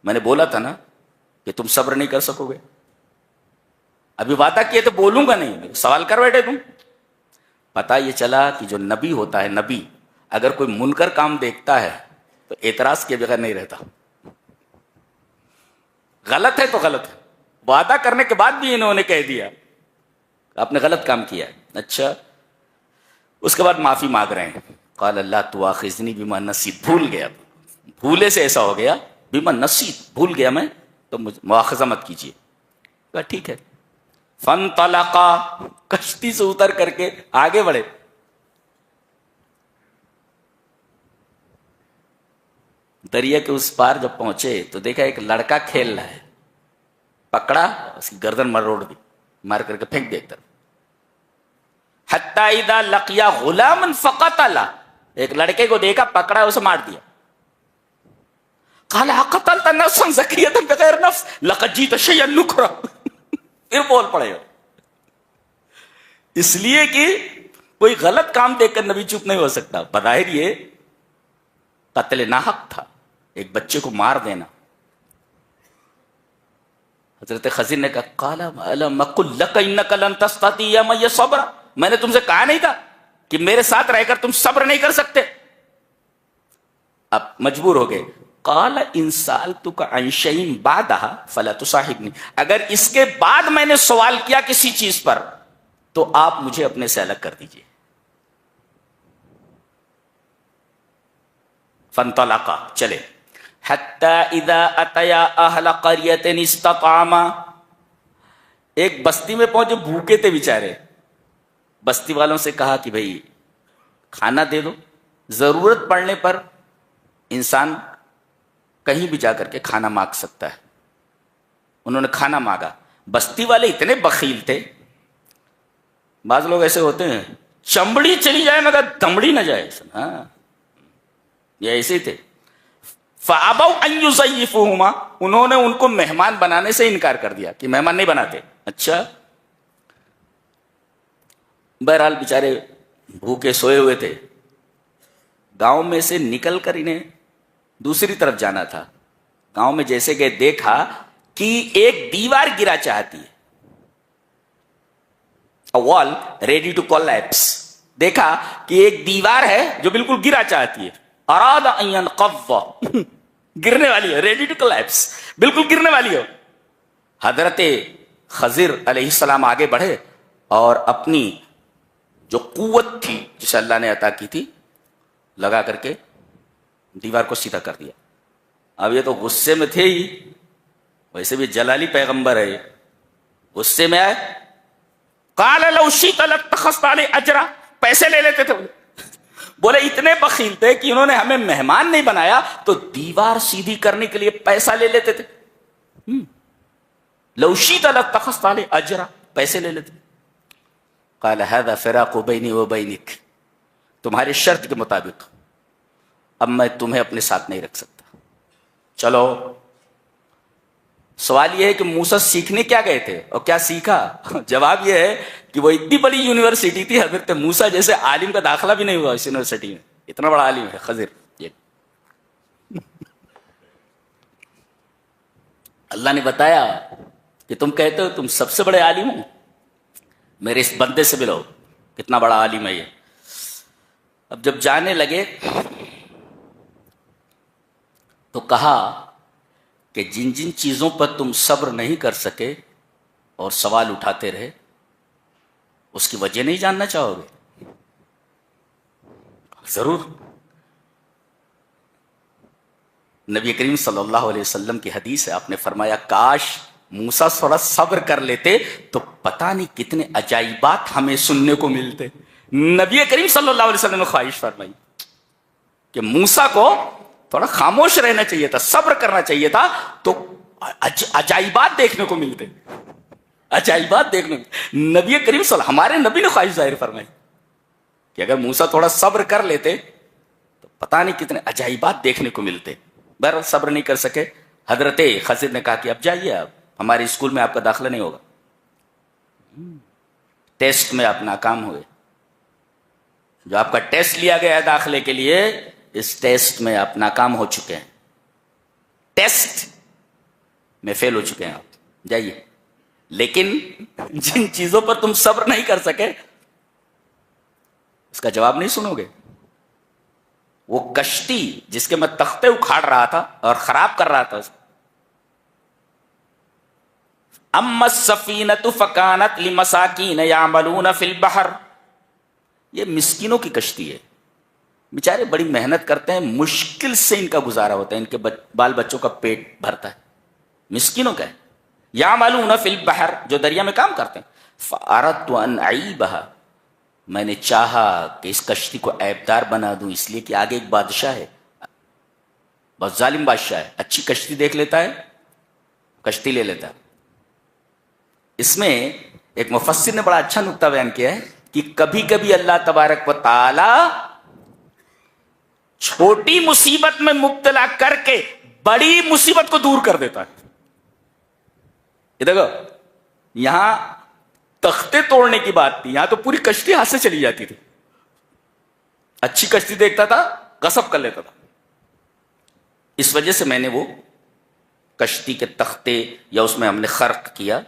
میں نے بولا تھا نا کہ تم صبر نہیں کر سکو گے، ابھی وعدہ کیے تو بولوں گا نہیں، سوال کر بیٹھے تم۔ پتہ یہ چلا کہ جو نبی ہوتا ہے، نبی اگر کوئی منکر کام دیکھتا ہے تو اعتراض کے بغیر نہیں رہتا، غلط ہے تو غلط ہے، وعدہ کرنے کے بعد بھی انہوں نے کہہ دیا آپ نے غلط کام کیا ہے، اچھا اس کے بعد معافی مانگ رہے ہیں۔ قال اللہ تواخذنی بما نسیت، بھول گیا، بھولے سے ایسا ہو گیا، بما نسیت بھول گیا میں، تو مواخذہ مت کیجیے۔ کہا ٹھیک ہے۔ فانطلقا، کشتی سے اتر کر کے آگے بڑھے۔ دریا کے اس پار جب پہنچے تو دیکھا ایک لڑکا کھیل رہا ہے، پکڑا، اس کی گردن مروڑ دی، مار کر کے پھینک دیا ایک طرف۔ حتی اذا لقیا غلاما فقتلا، ایک لڑکے کو دیکھا، پکڑا، اسے مار دیا۔ قال اقتلت نفسا زکیۃ بغیر نفس لقد جئت شیئا نکرا، پھر بول پڑے گا، اس لیے کہ کوئی غلط کام دیکھ کر نبی چپ نہیں ہو سکتا۔ بظاہر یہ قتل ناحق تھا، ایک بچے کو مار دینا۔ حضرت خضر نے کہا قال الم اقل لک انک لن تستطيع معي صبرا، میں نے تم سے کہا نہیں تھا کہ میرے ساتھ رہ کر تم صبر نہیں کر سکتے؟ اب مجبور ہو گئے۔ قال ان سألتک عن شیء بعدها فلا تصاحبنی، اگر اس کے بعد میں نے سوال کیا کسی چیز پر تو آپ مجھے اپنے سے الگ کر دیجئے۔ فانطلقا، چلے، حتی اذا اتیا اہل قریۃ استطعما، ایک بستی میں پہنچے، بھوکے تھے بیچارے، بستی والوں سے کہا کہ بھئی کھانا دے دو، ضرورت پڑنے پر انسان کہیں بھی جا کر کے کھانا مانگ سکتا ہے۔ انہوں نے کھانا مانگا، بستی والے اتنے بخیل تھے، بعض لوگ ایسے ہوتے ہیں چمڑی چلی جائے مگر دمڑی نہ جائے، ہاں یہ ایسے تھے۔ فَأَبَوْا أَن يُضَيِّفُوهُمَا، انہوں نے ان کو مہمان بنانے سے انکار کر دیا کہ مہمان نہیں بناتے۔ اچھا، بہرحال بیچارے بھوکے سوئے ہوئے تھے، گاؤں میں سے نکل کر انہیں دوسری طرف جانا تھا۔ گاؤں میں جیسے کہ دیکھا کہ ایک دیوار گرا چاہتی ہے، a wall ready to collapse، دیکھا کہ ایک دیوار ہے جو بالکل گرا چاہتی ہے، اراد ان ينقض، گرنے والی ہے، ریڈی ٹو کلیپس، بالکل گرنے والی ہو۔ حضرت خضر علیہ السلام آگے بڑھے اور اپنی جو قوت تھی جسے اللہ نے عطا کی تھی لگا کر کے دیوار کو سیدھا کر دیا۔ اب یہ تو غصے میں تھے ہی، ویسے بھی جلالی پیغمبر ہے، غصے میں آئے۔ قال لو شئت لاتخذت علیہ اجرا، پیسے لے لیتے تھے، بولے اتنے بخیل تھے کہ انہوں نے ہمیں مہمان نہیں بنایا تو دیوار سیدھی کرنے کے لیے پیسہ لے لیتے تھے۔ لو شئت لاتخذت علیہ اجرا، پیسے لے لیتے۔ قال هذا فراق بینی و بینک، تمہاری شرط کے مطابق اب میں تمہیں اپنے ساتھ نہیں رکھ سکتا. چلو. سوال یہ ہے کہ موسیٰ سیکھنے کیا گئے تھے اور کیا سیکھا؟ جواب یہ ہے کہ وہ اتنی بڑی یونیورسٹی تھی، حضرت موسیٰ جیسے عالم کا داخلہ بھی نہیں ہوا اس یونیورسٹی میں. اتنا بڑا عالم ہے خضر. اللہ نے بتایا کہ تم کہتے ہو تم سب سے بڑے عالم ہو، میرے اس بندے سے ملو کتنا بڑا عالم ہے یہ. اب جب جانے لگے تو کہا کہ جن جن چیزوں پر تم صبر نہیں کر سکے اور سوال اٹھاتے رہے اس کی وجہ نہیں جاننا چاہو گے؟ ضرور. نبی کریم صلی اللہ علیہ وسلم کی حدیث ہے، آپ نے فرمایا کاش موسیٰ تھوڑا صبر کر لیتے تو پتہ نہیں کتنے عجائبات ہمیں سننے کو ملتے. نبی کریم صلی اللہ علیہ وسلم نے خواہش فرمائی کہ موسیٰ کو تھوڑا خاموش رہنا چاہیے تھا، صبر کرنا چاہیے تھا تو عجائبات دیکھنے کو ملتے. عجائبات دیکھنے کو نبی کریم صلی اللہ ہمارے نبی نے خواہش ظاہر فرمائی کہ اگر موسیٰ تھوڑا صبر کر لیتے تو پتہ نہیں کتنے عجائبات دیکھنے کو ملتے. بہرحال صبر نہیں کر سکے. حضرت خضر نے کہا کہ اب جائیے، آپ ہمارے اسکول میں آپ کا داخلہ نہیں ہوگا. ٹیسٹ میں آپ ناکام ہوئے. جو آپ کا ٹیسٹ لیا گیا ہے داخلے کے لیے، اس ٹیسٹ میں آپ ناکام ہو چکے ہیں، ٹیسٹ میں فیل ہو چکے ہیں آپ. جائیے. لیکن جن چیزوں پر تم صبر نہیں کر سکے اس کا جواب نہیں سنو گے. وہ کشتی جس کے میں تختے اکھاڑ رہا تھا اور خراب کر رہا تھا، اما السفینۃ فکانت لمساکین یعملون فی البحر، یہ مسکینوں کی کشتی ہے. بیچارے بڑی محنت کرتے ہیں، مشکل سے ان کا گزارا ہوتا ہے، ان کے بال بچوں کا پیٹ بھرتا ہے. مسکینوں کا ہے. یعملون فی البحر، جو دریا میں کام کرتے ہیں. فاردت ان اعیبها، میں نے چاہا کہ اس کشتی کو عیبدار بنا دوں، اس لیے کہ آگے ایک بادشاہ ہے، بہت ظالم بادشاہ ہے، اچھی کشتی دیکھ لیتا ہے کشتی لے لیتا ہے. اس میں ایک مفسر نے بڑا اچھا نقطہ بیان کیا ہے کہ کبھی کبھی اللہ تبارک و تعالی چھوٹی مصیبت میں مبتلا کر کے بڑی مصیبت کو دور کر دیتا ہے. یہ دیکھو یہاں تختے توڑنے کی بات تھی، یہاں تو پوری کشتی ہاتھ سے چلی جاتی تھی. اچھی کشتی دیکھتا تھا غصب کر لیتا تھا. اس وجہ سے میں نے وہ کشتی کے تختے یا اس میں ہم نے خرق کیا.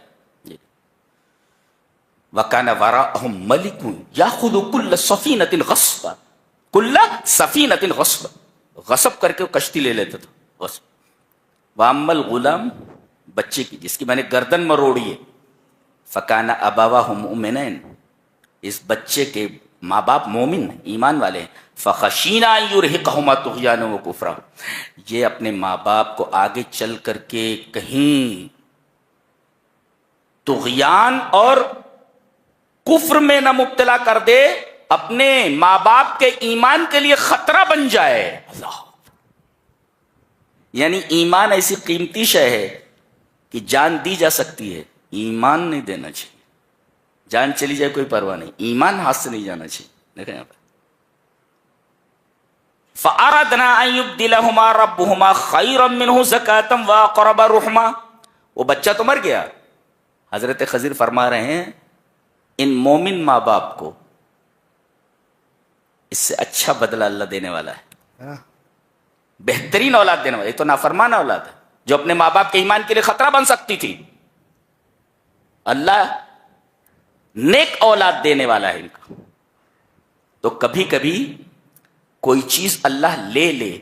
وَكَانَ وَرَاءَهُمْ مَلِكٌ يَأْخُذُ كُلَّ سَفِينَةٍ غَصْبًا، كُلَّ سَفِينَةٍ غَصْبًا، غصب کر کے وہ کشتی لے لیتا تھا. غصب. وَأَمَّا الْغُلَامُ، بچے کی جس کی میں نے گردن مروڑی ہے. فَكَانَ أَبَوَاهُ مُؤْمِنَيْنِ، اس بچے کے ماں باپ مومن ایمان والے ہیں. فَخَشِينَا أَن يُرْهِقَهُمَا طُغْيَانًا وَكُفْرًا، یہ اپنے ماں باپ کو آگے چل کر کے کہیں طغیان اور کفر میں نہ مبتلا کر دے، اپنے ماں باپ کے ایمان کے لیے خطرہ بن جائے. اللہ، یعنی ایمان ایسی قیمتی شے ہے کہ جان دی جا سکتی ہے، ایمان نہیں دینا چاہیے. جان چلی جائے کوئی پرواہ نہیں، ایمان ہاتھ سے نہیں جانا چاہیے. دیکھیں یہاں پر فَأَرَدْنَا أَن يُبْدِلَهُمَا رَبُّهُمَا خَيْرًا مِّنْهُ زَكَاةً وَأَقْرَبَ رُحْمًا. وہ بچہ تو مر گیا. حضرت خضر فرما رہے ہیں ان مومن ماں باپ کو اس سے اچھا بدلہ اللہ دینے والا ہے، بہترین اولاد دینے والا. یہ تو نافرمان اولاد ہے جو اپنے ماں باپ کے ایمان کے لیے خطرہ بن سکتی تھی. اللہ نیک اولاد دینے والا ہے ان کا. تو کبھی کبھی کوئی چیز اللہ لے لے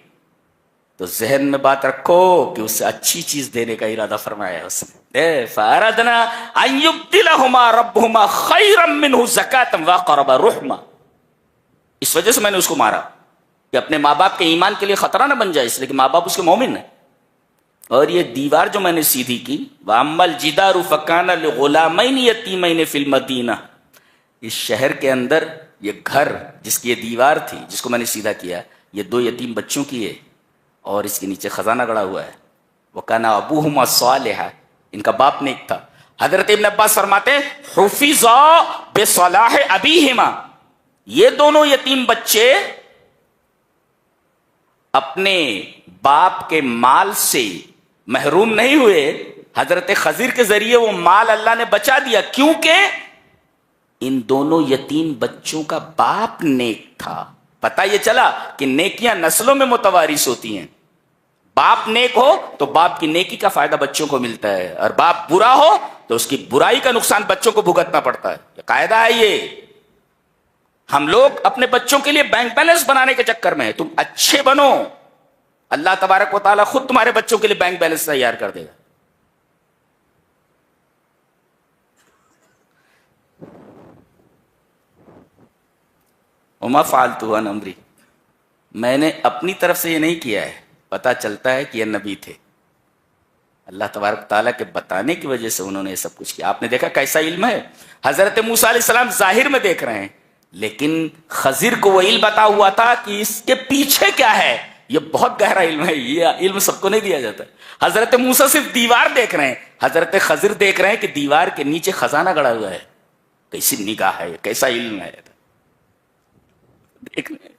تو ذہن میں بات رکھو کہ اس سے اچھی چیز دینے کا ارادہ فرمایا ہے اس نے. فَأَرَدْنَا أَن يُبْدِلَهُمَا رَبُّهُمَا خَيْرًا مِّنْهُ زَكَاةً وَأَقْرَبَ رُحْمًا. اس وجہ سے میں نے اس کو مارا کہ اپنے ماں باپ کے ایمان کے لیے خطرہ نہ بن جائے، اس لیے کہ ماں باپ اس کے مومن ہیں. اور یہ دیوار جو میں نے سیدھی کی، وَأَمَّا الْجِدَارُ فَكَانَ لِغُلَامَيْنِ يَتِيمَيْنِ فِي الْمَدِينَةِ، اس شہر کے اندر یہ گھر جس کی یہ دیوار تھی جس کو میں نے سیدھا کیا، یہ دو یتیم بچوں کی ہے اور اس کے نیچے خزانہ گڑا ہوا ہے. وَكَانَ أَبُوهُمَا صَالِحًا، ان کا باپ نیک تھا. حضرت ابن عباس فرماتے ہیں حُفِظَا بِصَلَاحِ أَبِيهِمَا، یہ دونوں یتیم بچے اپنے باپ کے مال سے محروم نہیں ہوئے. حضرت خضر کے ذریعے وہ مال اللہ نے بچا دیا, کیونکہ ان دونوں یتیم بچوں کا باپ نیک تھا. پتہ یہ چلا کہ نیکیاں نسلوں میں متوارث ہوتی ہیں. باپ نیک ہو تو باپ کی نیکی کا فائدہ بچوں کو ملتا ہے, اور باپ برا ہو تو اس کی برائی کا نقصان بچوں کو بھگتنا پڑتا ہے. یہ قاعدہ ہے. یہ ہم لوگ اپنے بچوں کے لیے بینک بیلنس بنانے کے چکر میں ہیں. تم اچھے بنو, اللہ تبارک و تعالیٰ خود تمہارے بچوں کے لیے بینک بیلنس تیار کر دے گا. وما فعلت عن امری, میں نے اپنی طرف سے یہ نہیں کیا ہے. پتہ چلتا ہے کہ یہ نبی تھے, اللہ تبارک تعالیٰ کے بتانے کی وجہ سے انہوں نے یہ سب کچھ کیا. آپ نے دیکھا کیسا علم ہے. حضرت موسیٰ علیہ السلام ظاہر میں دیکھ رہے ہیں, لیکن خضر کو وہ علم بتا ہوا تھا کہ اس کے پیچھے کیا ہے. یہ بہت گہرا علم ہے, یہ علم سب کو نہیں دیا جاتا. حضرت موسیٰ صرف دیوار دیکھ رہے ہیں, حضرت خضر دیکھ رہے ہیں کہ دیوار کے نیچے خزانہ گڑا ہوا ہے. کیسی نگاہ ہے, کیسا علم ہے. دیکھ رہے ہیں.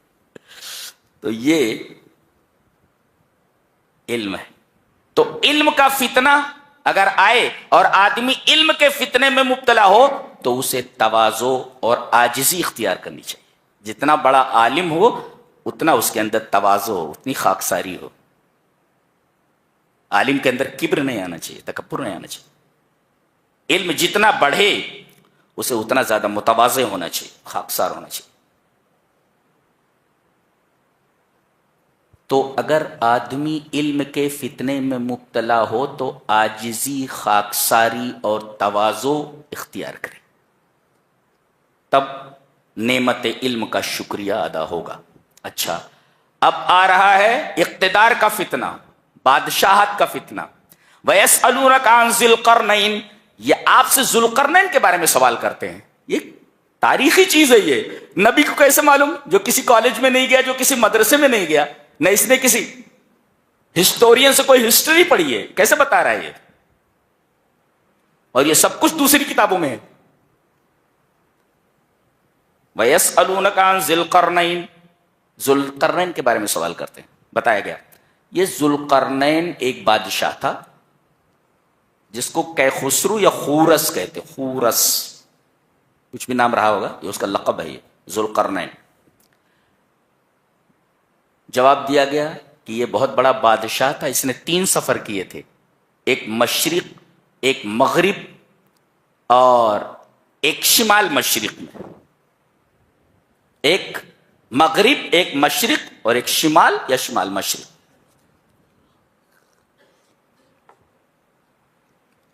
تو یہ علم ہے. تو علم کا فتنہ اگر آئے اور آدمی علم کے فتنے میں مبتلا ہو تو اسے تواضع اور عاجزی اختیار کرنی چاہیے. جتنا بڑا عالم ہو اتنا اس کے اندر تواضع ہو, اتنی خاکساری ہو. عالم کے اندر کبر نہیں آنا چاہیے, تکبر نہیں آنا چاہیے. علم جتنا بڑھے اسے اتنا زیادہ متواضع ہونا چاہیے, خاکسار ہونا چاہیے. تو اگر آدمی علم کے فتنے میں مبتلا ہو تو عاجزی, خاکساری اور تواضع اختیار کرے, تب نعمت علم کا شکریہ ادا ہوگا. اچھا, اب آ رہا ہے اقتدار کا فتنہ, بادشاہت کا فتنہ. وَيَسْأَلُونَكَ عَنْ ذِي الْقَرْنَيْنِ, یہ آپ سے ذوالقرنین کے بارے میں سوال کرتے ہیں. یہ تاریخی چیز ہے. یہ نبی کو کیسے معلوم, جو کسی کالج میں نہیں گیا, جو کسی مدرسے میں نہیں گیا, نہ اس نے کسی ہسٹورین سے کوئی ہسٹری پڑھی ہے, کیسے بتا رہا ہے یہ؟ اور یہ سب کچھ دوسری کتابوں میں ہے. وَيَسْأَلُونَكَ عَنْ ذِي الْقَرْنَيْنِ, ذوالقرنین کے بارے میں سوال کرتے ہیں. بتایا گیا یہ ذوالقرنین ایک بادشاہ تھا جس کو کیخسرو یا خورس کہتے. خورس کچھ بھی نام رہا ہوگا, یہ اس کا لقب ہے, یہ ذوالقرنین. جواب دیا گیا کہ یہ بہت بڑا بادشاہ تھا, اس نے 3 سفر کیے تھے, ایک مشرق, ایک مغرب اور ایک شمال مشرق میں. ایک مغرب, ایک مشرق اور ایک شمال یا شمال مشرق.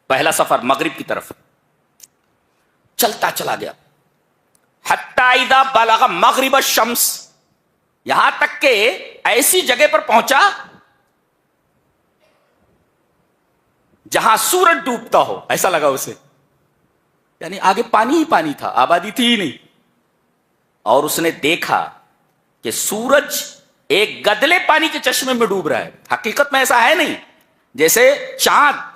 پہلا سفر مغرب کی طرف, چلتا چلا گیا حتی اذا بلغ مغرب الشمس, یہاں تک کہ ایسی جگہ پر پہنچا جہاں سورج ڈوبتا ہو, ایسا لگا اسے. یعنی آگے پانی ہی پانی تھا, آبادی تھی ہی نہیں. اور اس نے دیکھا کہ سورج ایک گدلے پانی کے چشمے میں ڈوب رہا ہے. حقیقت میں ایسا ہے نہیں, جیسے چاند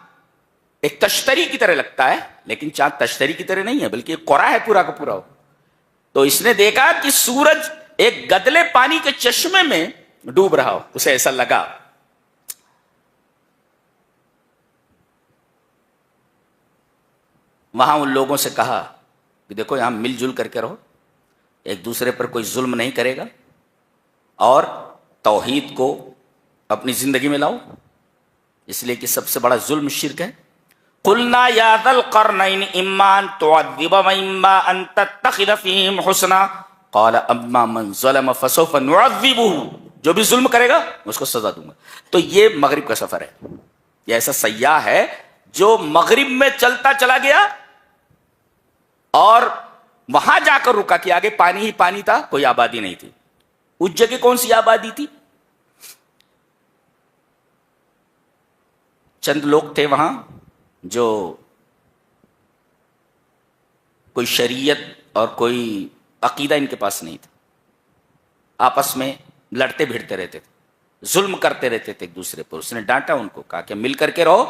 ایک تشتری کی طرح لگتا ہے, لیکن چاند تشتری کی طرح نہیں ہے, بلکہ قرا ہے پورا کا پورا. تو اس نے دیکھا کہ سورج ایک گدلے پانی کے چشمے میں ڈوب رہا ہو, اسے ایسا لگا. وہاں ان لوگوں سے کہا کہ دیکھو یہاں مل جل کر کے رہو, ایک دوسرے پر کوئی ظلم نہیں کرے گا, اور توحید کو اپنی زندگی میں لاؤ, اس لیے کہ سب سے بڑا ظلم شرک ہے. قلنا یا ذا القرنین اما ان تعذب واما ان تتخذ فیہم حسنا قال اما من ظلم فسوف نعذبہ, جو بھی ظلم کرے گا اس کو سزا دوں گا. تو یہ مغرب کا سفر ہے. یہ ایسا سیاح ہے جو مغرب میں چلتا چلا گیا اور وہاں جا کر رکا کہ آگے پانی ہی پانی تھا, کوئی آبادی نہیں تھی. اس جگہ کون سی آبادی تھی؟ چند لوگ تھے وہاں جو کوئی شریعت اور کوئی عقیدہ ان کے پاس نہیں تھا, آپس میں لڑتے بھیڑتے رہتے تھے, ظلم کرتے رہتے تھے ایک دوسرے پر. اس نے ڈانٹا ان کو, کہا کہ مل کر کے رہو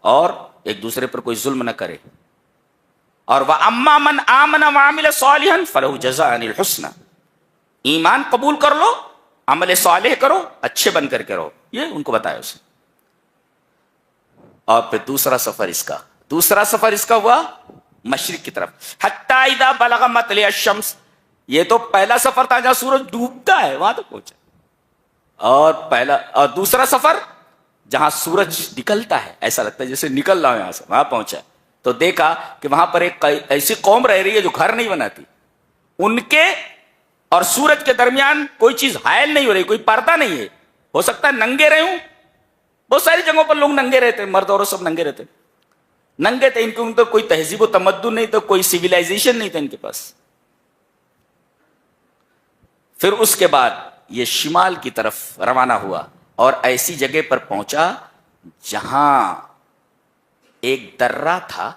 اور ایک دوسرے پر کوئی ظلم نہ کرے. اور وَأَمَّا مَنْ آمَنَ وَعَمِلَ صَالِحًا فَلَهُ جَزَاءً الْحُسْنَى, ایمان قبول کر لو عمل صالح کرو، اچھے بن کر کے رہو، یہ ان کو بتایا اسے. اور پھر دوسرا سفر اس کا ہوا مشرق کی طرف. حتی اذا بلغ مطلع الشمس، یہ تو پہلا سفر تھا جہاں سورج ڈوبتا ہے، وہاں تک پہنچا. اور دوسرا سفر جہاں سورج نکلتا ہے، ایسا لگتا ہے جیسے نکل رہا ہے یہاں سے، وہاں پہنچا. تو دیکھا کہ وہاں پر ایک ایسی قوم رہ رہی ہے جو گھر نہیں بناتی. ان کے اور سورج کے درمیان کوئی چیز حائل نہیں ہو رہی، کوئی پردہ نہیں ہے. ہو سکتا ہے ننگے رہے ہوں، بہت ساری جگہوں پر لوگ ننگے رہتے، مرد عورت سب ننگے رہتے، ننگے تھے. ان کے اندر کوئی تہذیب و تمدن نہیں، تو کوئی سویلائزیشن نہیں تھا ان کے پاس. پھر اس کے بعد یہ شمال کی طرف روانہ ہوا اور ایسی جگہ پر پہنچا جہاں ایک درہ تھا.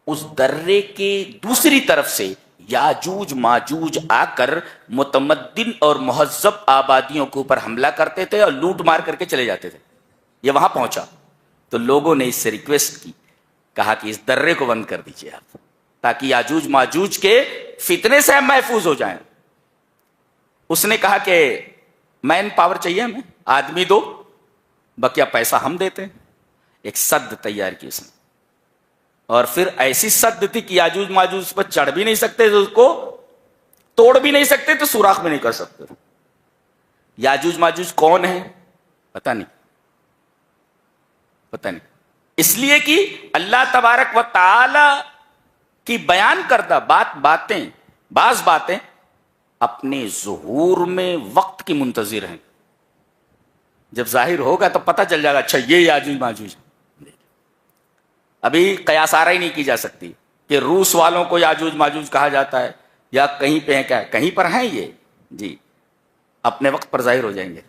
اس درے کے دوسری طرف سے یاجوج ماجوج آ کر متمدن اور مہذب آبادیوں کے اوپر حملہ کرتے تھے اور لوٹ مار کر کے چلے جاتے تھے. یہ وہاں پہنچا تو لوگوں نے اس سے ریکویسٹ کی، کہا کہ اس درے کو بند کر دیجیے آپ، تاکہ یاجوج ماجوج کے فتنے سے ہم محفوظ ہو جائیں. اس نے کہا کہ مین پاور چاہیے ہمیں، آدمی دو، بقیہ پیسہ ہم دیتے ہیں. ایک سد تیار کی اس نے، اور پھر ایسی سد تھی کہ یاجوج ماجوج پر چڑھ بھی نہیں سکتے، اس کو توڑ بھی نہیں سکتے، تو سوراخ بھی نہیں کر سکتے. یاجوج ماجوج کون ہے پتہ نہیں، اس لیے کہ اللہ تبارک و تعالی کی بیان کردہ بعض باتیں اپنے ظہور میں وقت کی منتظر ہیں. جب ظاہر ہوگا تو پتہ چل جائے گا اچھا یہ یاجوج ماجوج. ابھی قیاس آرائی نہیں کی جا سکتی کہ روس والوں کو یاجوج ماجوج کہا جاتا ہے یا کہیں پہ ہے، کیا کہیں پر ہیں یہ جی، اپنے وقت پر ظاہر ہو جائیں گے.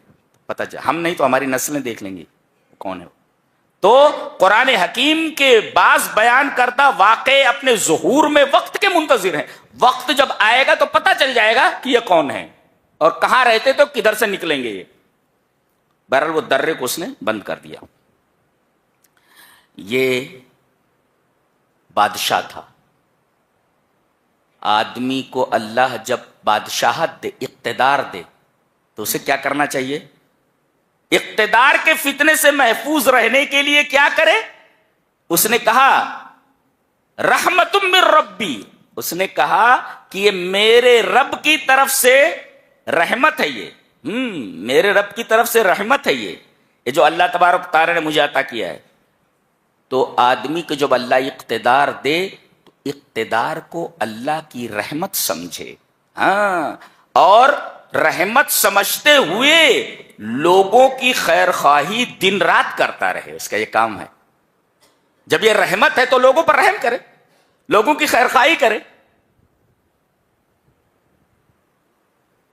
پتہ چل، ہم نہیں تو ہماری نسلیں دیکھ لیں گی کون ہے. تو قرآن حکیم کے بعض بیان کردہ واقعے اپنے ظہور میں وقت کے منتظر ہیں. وقت جب آئے گا تو پتہ چل جائے گا کہ یہ کون ہے اور کہاں رہتے تو کدھر سے نکلیں گے یہ. بہرحال وہ درے کو اس نے بند کر دیا. یہ بادشاہ تھا. آدمی کو اللہ جب بادشاہت دے، اقتدار دے، تو اسے کیا کرنا چاہیے؟ اقتدار کے فتنے سے محفوظ رہنے کے لیے کیا کرے؟ اس نے کہا رحمت من ربی، اس نے کہا کہ یہ میرے رب کی طرف سے رحمت ہے. یہ میرے رب کی طرف سے رحمت ہے، یہ جو اللہ تبارک تعالی نے مجھے عطا کیا ہے. تو آدمی کو جب اللہ اقتدار دے تو اقتدار کو اللہ کی رحمت سمجھے، اور رحمت سمجھتے ہوئے لوگوں کی خیر خواہی دن رات کرتا رہے. اس کا یہ کام ہے. جب یہ رحمت ہے تو لوگوں پر رحم کرے، لوگوں کی خیر خواہی کرے.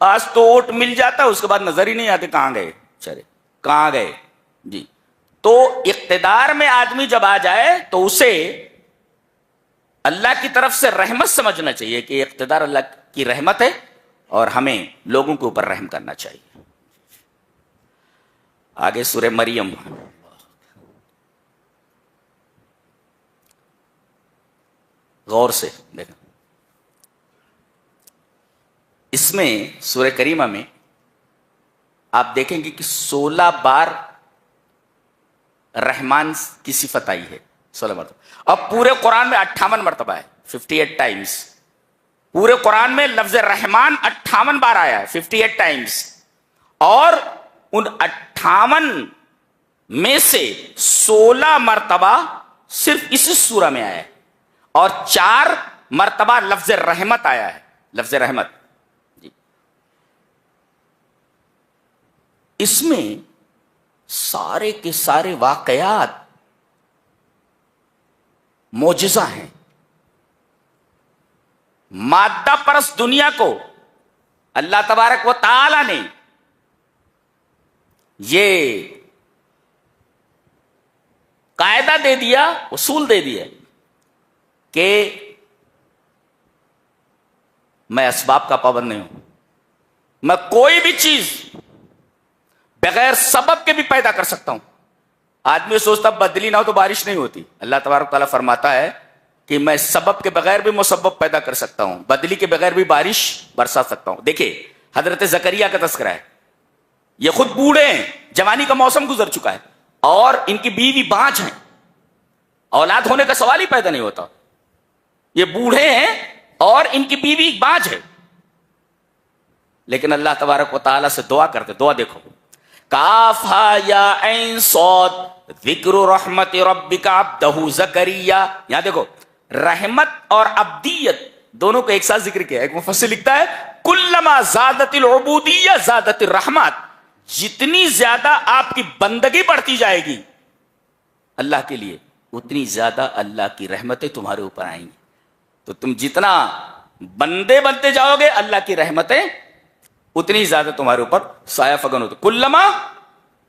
آج تو ووٹ مل جاتا، اس کے بعد نظر ہی نہیں آتے کہاں گئے، چلے کہاں گئے جی. تو اقتدار میں آدمی جب آ جائے تو اسے اللہ کی طرف سے رحمت سمجھنا چاہیے کہ اقتدار اللہ کی رحمت ہے اور ہمیں لوگوں کے اوپر رحم کرنا چاہیے. آگے سورہ مریم، غور سے دیکھیں. اس میں سورہ کریمہ میں آپ دیکھیں گے کہ 16 بار رحمان کی صفت آئی ہے، 16 مرتبہ. اب پورے قرآن میں 58 مرتبہ ہے، 58 ٹائمز. پورے قرآن میں لفظ رحمان 58 بار آیا ہے، 58 ٹائمز. اور ان 58 میں سے 16 مرتبہ صرف اسی سورہ میں آیا ہے، اور 4 مرتبہ لفظ رحمت آیا ہے، لفظ رحمت. اس میں سارے کے سارے واقعات معجزہ ہیں. مادہ پرست دنیا کو اللہ تبارک و تعالی نے یہ قاعدہ دے دیا، اصول دے دیا کہ میں اسباب کا پابند نہیں ہوں. میں کوئی بھی چیز بغیر سبب کے بھی پیدا کر سکتا ہوں. آدمی سوچتا بدلی نہ ہو تو بارش نہیں ہوتی. اللہ تبارک تعالیٰ فرماتا ہے کہ میں سبب کے بغیر بھی مسبب پیدا کر سکتا ہوں، بدلی کے بغیر بھی بارش برسا سکتا ہوں. دیکھیں حضرت زکریا کا تذکرہ ہے. یہ خود بوڑھے ہیں، جوانی کا موسم گزر چکا ہے، اور ان کی بیوی بانجھ ہیں، اولاد ہونے کا سوال ہی پیدا نہیں ہوتا. یہ بوڑھے ہیں اور ان کی بیوی بانجھ ہے، لیکن اللہ تبارک و تعالیٰ سے دعا کرتے. دعا دیکھو، کاف ہا یا عین صاد ذکر رحمت ربک عبدہ زکریا. یہاں دیکھو، رحمت اور عبدیت دونوں کو ایک ساتھ ذکر کیا. ایک مفسر لکھتا ہے کلما زادت العبودیہ زادت الرحمت، جتنی زیادہ آپ کی بندگی بڑھتی جائے گی اللہ کے لیے، اتنی زیادہ اللہ کی رحمتیں تمہارے اوپر آئیں گی. تو تم جتنا بندے بنتے جاؤ گے، اللہ کی رحمتیں اتنی زیادہ تمہارے اوپر سایہ فگن ہوتے. کلما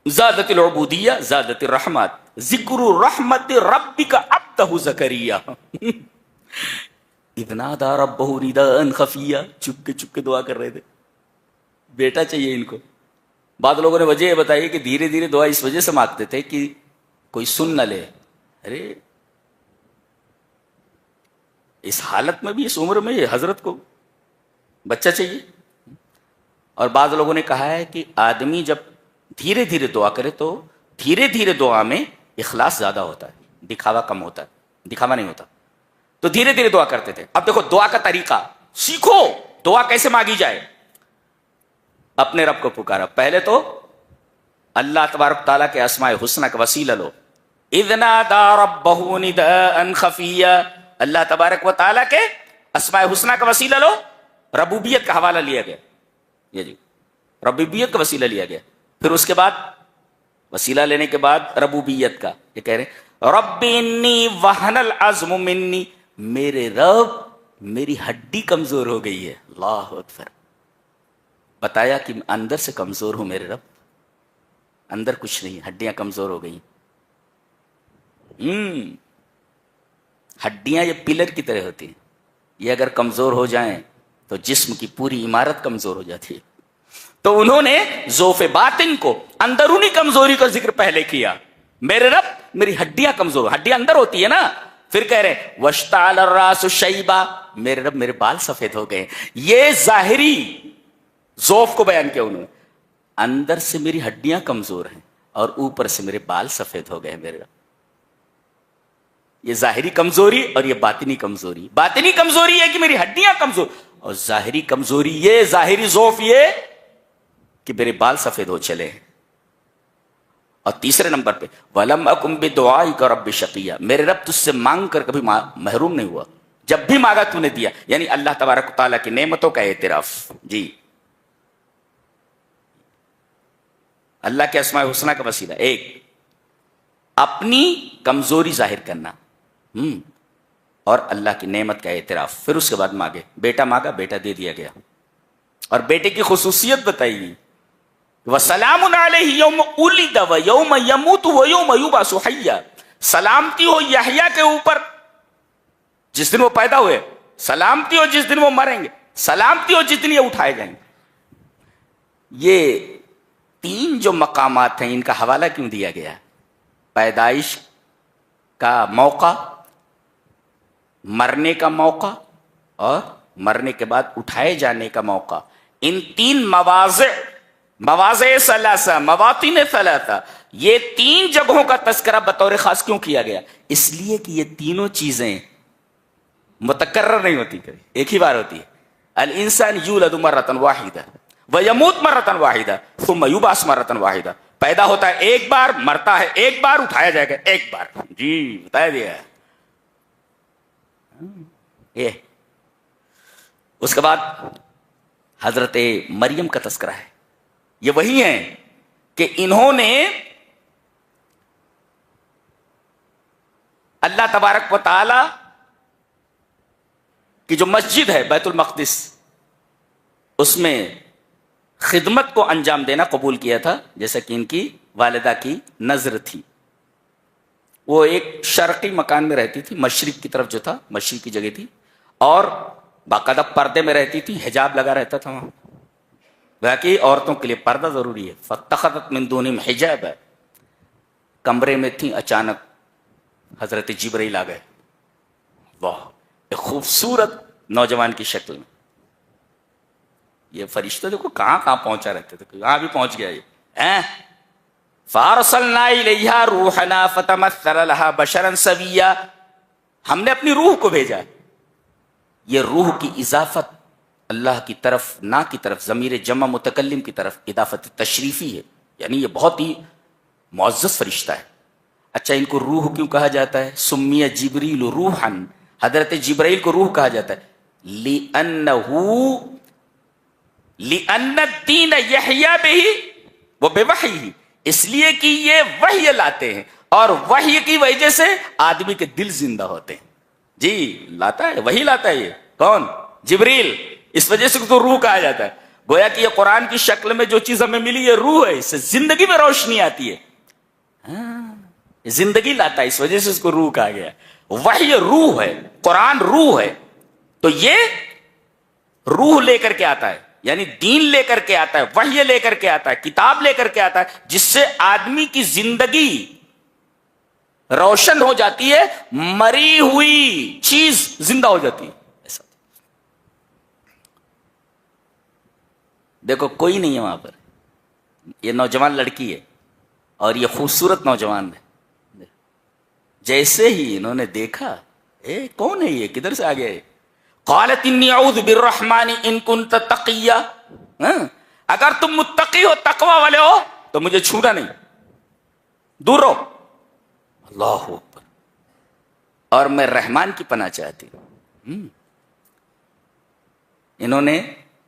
زادت العبودیہ زادت الرحمت ذکر رحمت ربک عبدہ زکریا اذ نادى ربہ نداء خفیا. چپ کے دعا کر رہے تھے، بیٹا چاہیے ان کو. بعض لوگوں نے وجہ یہ بتائی کہ دھیرے دھیرے دعا اس وجہ سے مانگتے تھے کہ کوئی سن نہ لے. ارے اس حالت میں بھی، اس عمر میں یہ حضرت کو بچہ چاہیے. اور بعض لوگوں نے کہا ہے کہ آدمی جب دھیرے دھیرے دعا کرے تو دھیرے دھیرے دعا میں اخلاص زیادہ ہوتا ہے، دکھاوا کم ہوتا ہے، دکھاوا نہیں ہوتا. تو دھیرے دھیرے دعا کرتے تھے. اب دیکھو دعا کا طریقہ سیکھو، دعا کیسے مانگی جائے. اپنے رب کو پکارا. پہلے تو اللہ تبارک تعالیٰ کے اسماء حسنہ کا وسیلہ لو. اذ نادى ربہ نداء خفیا، اللہ تبارک و تعالیٰ کے اسماء حسنہ کا وسیلہ لو. ربوبیت کا حوالہ لیا گیا، یہ جی ربوبیت کا وسیلہ لیا گیا. پھر اس کے بعد وسیلہ لینے کے بعد ربوبیت کا یہ کہہ رہے رب انی وہن العظم منی، میرے رب میری ہڈی کمزور ہو گئی ہے. اللہ اکبر. بتایا کہ اندر سے کمزور ہوں میرے رب، اندر کچھ نہیں، ہڈیاں کمزور ہو گئی. ہڈیاں یہ پلر کی طرح ہوتی ہیں، یہ اگر کمزور ہو جائیں تو جسم کی پوری عمارت کمزور ہو جاتی ہے. تو انہوں نے ذوف باطن کو، اندرونی کمزوری کا ذکر پہلے کیا. میرے رب میری ہڈیاں کمزور، ہڈیاں اندر ہوتی ہے نا. پھر کہہ رہے واشتعل الراس شیبا، میرے رب میرے بال سفید ہو گئے. یہ ظاہری ذوف کو بیان کیا انہوں نے. اندر سے میری ہڈیاں کمزور ہیں اور اوپر سے میرے بال سفید ہو گئے میرے رب. یہ ظاہری کمزوری اور یہ باطنی کمزوری. باطنی کمزوری ہے کہ میری ہڈیاں کمزور، اور ظاہری کمزوری یہ، ظاہری ذوف یہ کہ میرے بال سفید ہو چلے ہیں. اور تیسرے نمبر پہ وَلَمْ أَكُنْ بِدُعَائِكَ رَبِّ شَقِيًّا، میرے رب تجھ سے مانگ کر کبھی محروم نہیں ہوا، جب بھی مانگا تو نے دیا. یعنی اللہ تبارک و تعالیٰ کی نعمتوں کا اعتراف. جی اللہ کے اسماء حسنہ کا وسیلہ ایک اپنی کمزوری ظاہر کرنا، اور اللہ کی نعمت کا اعتراف. پھر اس کے بعد مانگے. بیٹا مانگا، بیٹا دے دیا گیا. اور بیٹے کی خصوصیت بتائی گئی، وَسَلَامٌ عَلَيْهِ يَوْمَ أُولِدَ وَيَوْمَ يَمُوتُ وَيَوْمَ يُبْعَثُ حَيًّا. سلامتی ہو یحییٰ کے اوپر جس دن وہ پیدا ہوئے، سلامتی ہو جس دن وہ مریں گے، سلامتی ہو جس دن یہ اٹھائے جائیں گے. یہ تین جو مقامات ہیں ان کا حوالہ کیوں دیا گیا؟ پیدائش کا موقع، مرنے کا موقع، اور مرنے کے بعد اٹھائے جانے کا موقع. ان تین مواضع ثلاثہ، مواطن ثلاثہ، یہ تین جگہوں کا تذکرہ بطور خاص کیوں کیا گیا؟ اس لیے کہ یہ تینوں چیزیں متکرر نہیں ہوتی، ایک ہی بار ہوتی ہے. الانسان یولد مرۃ واحدہ ویموت مرۃ واحدہ ثم یبعث مرۃ واحدہ. پیدا ہوتا ہے ایک بار، مرتا ہے ایک بار، اٹھایا جائے گا ایک بار. جی بتایا دیا ہے. یہ اس کے بعد حضرت مریم کا تذکرہ ہے. یہ وہی ہیں کہ انہوں نے اللہ تبارک و تعالی کی جو مسجد ہے بیت المقدس، اس میں خدمت کو انجام دینا قبول کیا تھا، جیسا کہ ان کی والدہ کی نظر تھی. وہ ایک شرقی مکان میں رہتی تھی، مشرق کی طرف جو تھا، مشرق کی جگہ تھی، اور باقاعدہ پردے میں رہتی تھی، حجاب لگا رہتا تھا وہاں. باقی عورتوں کے لیے پردہ ضروری ہے. فاتخذت من دونہم حجابا. کمرے میں تھیں، اچانک حضرت جبرائیل آ گئے. واہ، ایک خوبصورت نوجوان کی شکل میں. یہ فرشتہ دیکھو کہاں کہاں پہنچا رہتے تھے، کہاں بھی پہنچ گیا. یہ فارسلنا الیہا روحنا فتمثل لہا بشرا سویا، ہم نے اپنی روح کو بھیجا. یہ روح کی اضافت اللہ کی طرف، نا کی طرف، ضمیر جمع متکلم کی طرف اضافت تشریفی ہے، یعنی یہ بہت ہی معزز فرشتہ ہے. اچھا ان کو روح کیوں کہا جاتا ہے؟ سمیہ جبریل روحا، حضرت جبرائیل کو روح کہا جاتا ہے لأن الدین یحییٰ بہ وبوحیہ، اس لیے کہ یہ وحی لاتے ہیں اور وحی کی وجہ سے آدمی کے دل زندہ ہوتے ہیں. جی لاتا ہے، وہی لاتا ہے. یہ کون؟ جبریل. اس وجہ سے تو روح کہا جاتا ہے. گویا کہ یہ قرآن کی شکل میں جو چیز ہمیں ملی یہ روح ہے، اس سے زندگی میں روشنی آتی ہے، زندگی لاتا ہے، اس وجہ سے اس کو روح کہا گیا. وحی روح ہے، قرآن روح ہے. تو یہ روح لے کر کے آتا ہے، یعنی دین لے کر کے آتا ہے، وحی لے کر کے آتا ہے، کتاب لے کر کے آتا ہے، جس سے آدمی کی زندگی روشن ہو جاتی ہے، مری ہوئی چیز زندہ ہو جاتی ہے. ایسا دیکھو کوئی نہیں ہے وہاں پر، یہ نوجوان لڑکی ہے اور یہ خوبصورت نوجوان ہے. جیسے ہی انہوں نے دیکھا کون ہے یہ، کدھر سے آ گیا ہے؟ قالت انی اعوذ بالرحمن ان کنت تقیا، اگر تم متقی ہو، تقوی والے ہو تو مجھے چھونا نہیں، دور رہو. اللہ اکبر. اور میں رحمان کی پناہ چاہتی ہوں. انہوں نے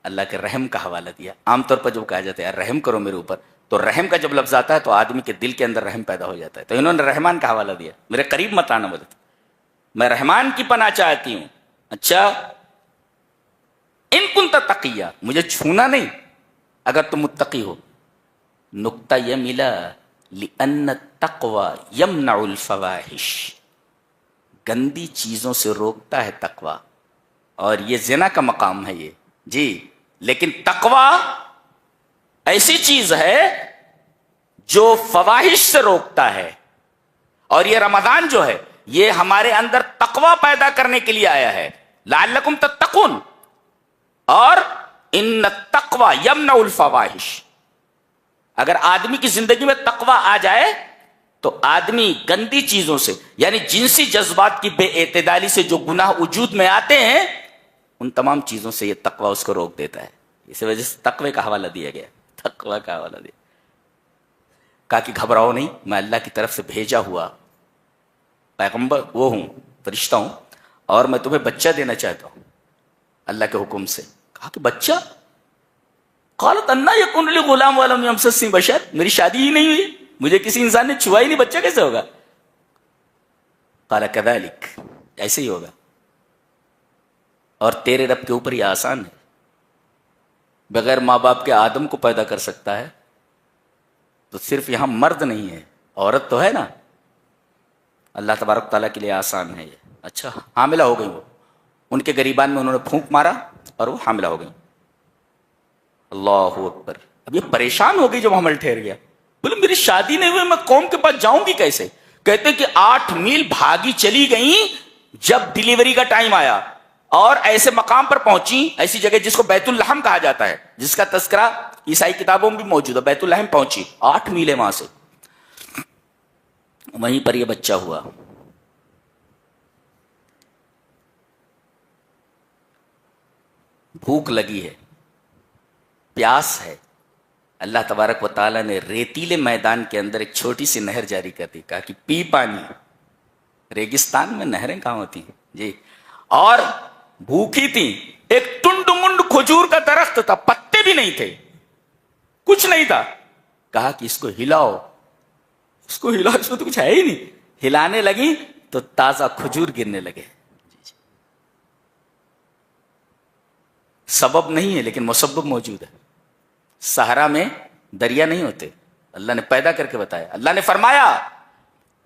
اللہ کے رحم کا حوالہ دیا. عام طور پر جب کہا جاتا ہے یار رحم کرو میرے اوپر، تو رحم کا جب لفظ آتا ہے تو آدمی کے دل کے اندر رحم پیدا ہو جاتا ہے. تو انہوں نے رحمان کا حوالہ دیا، میرے قریب مت آنا مدد، میں رحمان کی پناہ چاہتی ہوں. اچھا ان کنت تقیا، مجھے چھونا نہیں اگر تم متقی ہو. نقطہ یہ ملا لأن التقوی یمنع الفواحش، گندی چیزوں سے روکتا ہے تقوی، اور یہ زنا کا مقام ہے یہ. جی لیکن تقوی ایسی چیز ہے جو فواحش سے روکتا ہے، اور یہ رمضان جو ہے یہ ہمارے اندر تقوی پیدا کرنے کے لیے آیا ہے، لعلکم تتقون. اور ان التقوی یمنع الفواحش، اگر آدمی کی زندگی میں تقوی آ جائے تو آدمی گندی چیزوں سے، یعنی جنسی جذبات کی بے اعتدالی سے جو گناہ وجود میں آتے ہیں، ان تمام چیزوں سے یہ تقوی اس کو روک دیتا ہے. اس وجہ سے تقوی کا حوالہ دیا گیا، تقوی کا حوالہ دیا. کہا کہ گھبراؤ نہیں، میں اللہ کی طرف سے بھیجا ہوا پیغمبر وہ ہوں، فرشتہ ہوں، اور میں تمہیں بچہ دینا چاہتا ہوں اللہ کے حکم سے. کہا کہ بچہ؟ قالت انا یکون لی غلام ولم یمسسنی بشر، میری شادی ہی نہیں ہوئی، مجھے کسی انسان نے چھوا ہی نہیں، بچہ کیسے ہوگا؟ قال کذالک، ایسے ہی ہوگا، اور تیرے رب کے اوپر یہ آسان ہے. بغیر ماں باپ کے آدم کو پیدا کر سکتا ہے، تو صرف یہاں مرد نہیں ہے، عورت تو ہے نا. اللہ تبارک تعالیٰ کے لیے آسان ہے یہ. اچھا حاملہ ہو گئی، وہ ان کے گریبان میں انہوں نے پھونک مارا اور وہ حاملہ ہو گئی. اللہ اکبر. اب یہ پریشان ہو گئی جب حمل ٹھہر گیا، بولے میری شادی نہیں ہوئی، میں قوم کے پاس جاؤں گی کیسے؟ کہتے کہ 8 میل بھاگی چلی گئیں، جب ڈیلیوری کا ٹائم آیا اور ایسے مقام پر پہنچی، ایسی جگہ جس کو بیت الحم کہا جاتا ہے، جس کا تذکرہ عیسائی کتابوں میں بھی موجود ہے. بیت الحم پہنچی، 8 میل ہے وہاں سے، وہیں پر یہ بچہ ہوا. بھوک لگی ہے، پیاس ہے. اللہ تبارک و تعالیٰ نے ریتیلے میدان کے اندر ایک چھوٹی سی نہر جاری کر دی. کہا کہ پی پانی. ریگستان میں نہریں کہاں ہوتی ہیں جی. اور بھوکی تھی. ایک ٹنڈ منڈ کھجور کا درخت تھا، پتے بھی نہیں تھے، کچھ نہیں تھا. کہا کہ اس کو ہلاؤ، اس کو ہلاؤ، اس میں تو کچھ ہے ہی نہیں. ہلانے لگی تو تازہ کھجور گرنے لگے. سبب نہیں ہے لیکن مسبب موجود ہے. صحرا میں دریا نہیں ہوتے، اللہ نے پیدا کر کے بتایا. اللہ نے فرمایا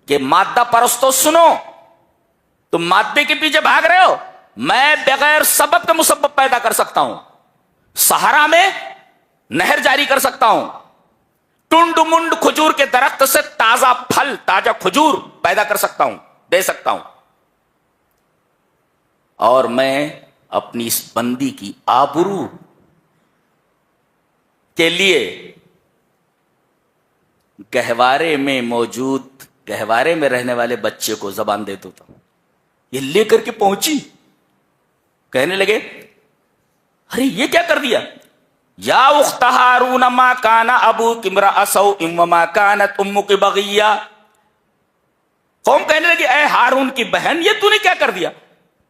کہ مادہ پرستو سنو، تم مادے کے پیچھے بھاگ رہے ہو، میں بغیر سبب کے مسبب پیدا کر سکتا ہوں. صحرا میں نہر جاری کر سکتا ہوں، ٹنڈ منڈ کھجور کے درخت سے تازہ پھل، تازہ کھجور پیدا کر سکتا ہوں، دے سکتا ہوں. اور میں اپنی اس بندی کی آبرو کے لیے گہوارے میں موجود، گہوارے میں رہنے والے بچے کو زبان دے دو، یہ لے کر کے پہنچی، کہنے لگے ارے یہ کیا کر دیا، یا اخت ہارون ما کان ابوک امرأ سوء وما کانت امک بغیہ. قوم کہنے لگی اے ہارون کی بہن یہ تو نے کیا کر دیا،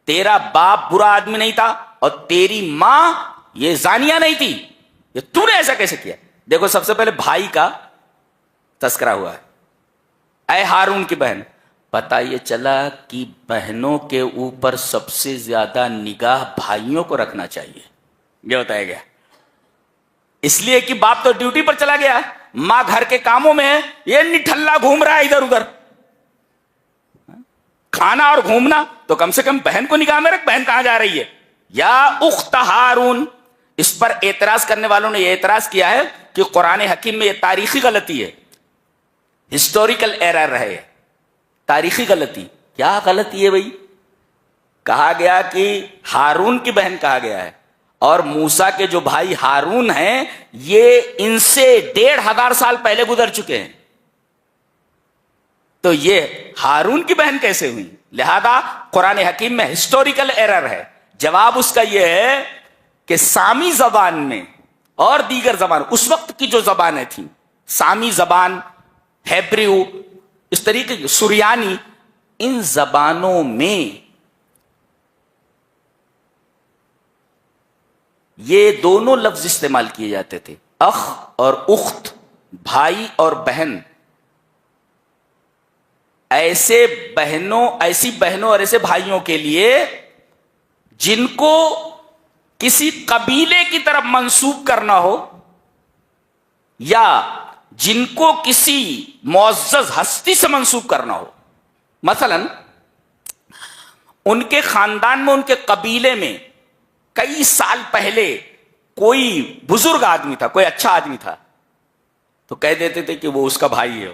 تیرا باپ برا آدمی نہیں تھا اور تیری ماں یہ زانیہ نہیں تھی، یہ تو نے ایسا کیسے کیا. دیکھو سب سے پہلے بھائی کا تذکرہ ہوا ہے، اے ہارون کی بہن. پتہ یہ چلا کہ بہنوں کے اوپر سب سے زیادہ نگاہ بھائیوں کو رکھنا چاہیے، یہ بتایا گیا. اس لیے کہ باپ تو ڈیوٹی پر چلا گیا، ماں گھر کے کاموں میں ہے، یہ نٹھلا گھوم رہا ہے ادھر ادھر، کھانا اور گھومنا، تو کم سے کم بہن کو نگاہ میں رکھ، بہن کہاں جا رہی ہے. یا اخت ہارون. اس پر اعتراض کرنے والوں نے یہ اعتراض کیا ہے کہ قرآن حکیم میں یہ تاریخی غلطی ہے، ہسٹوریکل ایرر ہے، تاریخی غلطی. کیا غلطی ہے بھائی؟ کہا گیا کہ ہارون کی بہن کہا گیا ہے، اور موسیٰ کے جو بھائی ہارون ہیں یہ ان سے 1500 سال پہلے گزر چکے ہیں، تو یہ ہارون کی بہن کیسے ہوئی؟ لہذا قرآن حکیم میں ہسٹوریکل ایرر ہے. جواب اس کا یہ ہے کہ سامی زبان میں اور دیگر زبان، اس وقت کی جو زبانیں تھیں، سامی زبان، ہیبریو، اس طریقے کی سریانی، ان زبانوں میں یہ دونوں لفظ استعمال کیے جاتے تھے، اخ اور اخت، بھائی اور بہن. ایسی بہنوں اور ایسے بھائیوں کے لیے جن کو کسی قبیلے کی طرف منسوب کرنا ہو یا جن کو کسی معزز ہستی سے منسوب کرنا ہو. مثلا ان کے خاندان میں، ان کے قبیلے میں کئی سال پہلے کوئی بزرگ آدمی تھا، کوئی اچھا آدمی تھا، تو کہہ دیتے تھے کہ وہ اس کا بھائی ہے،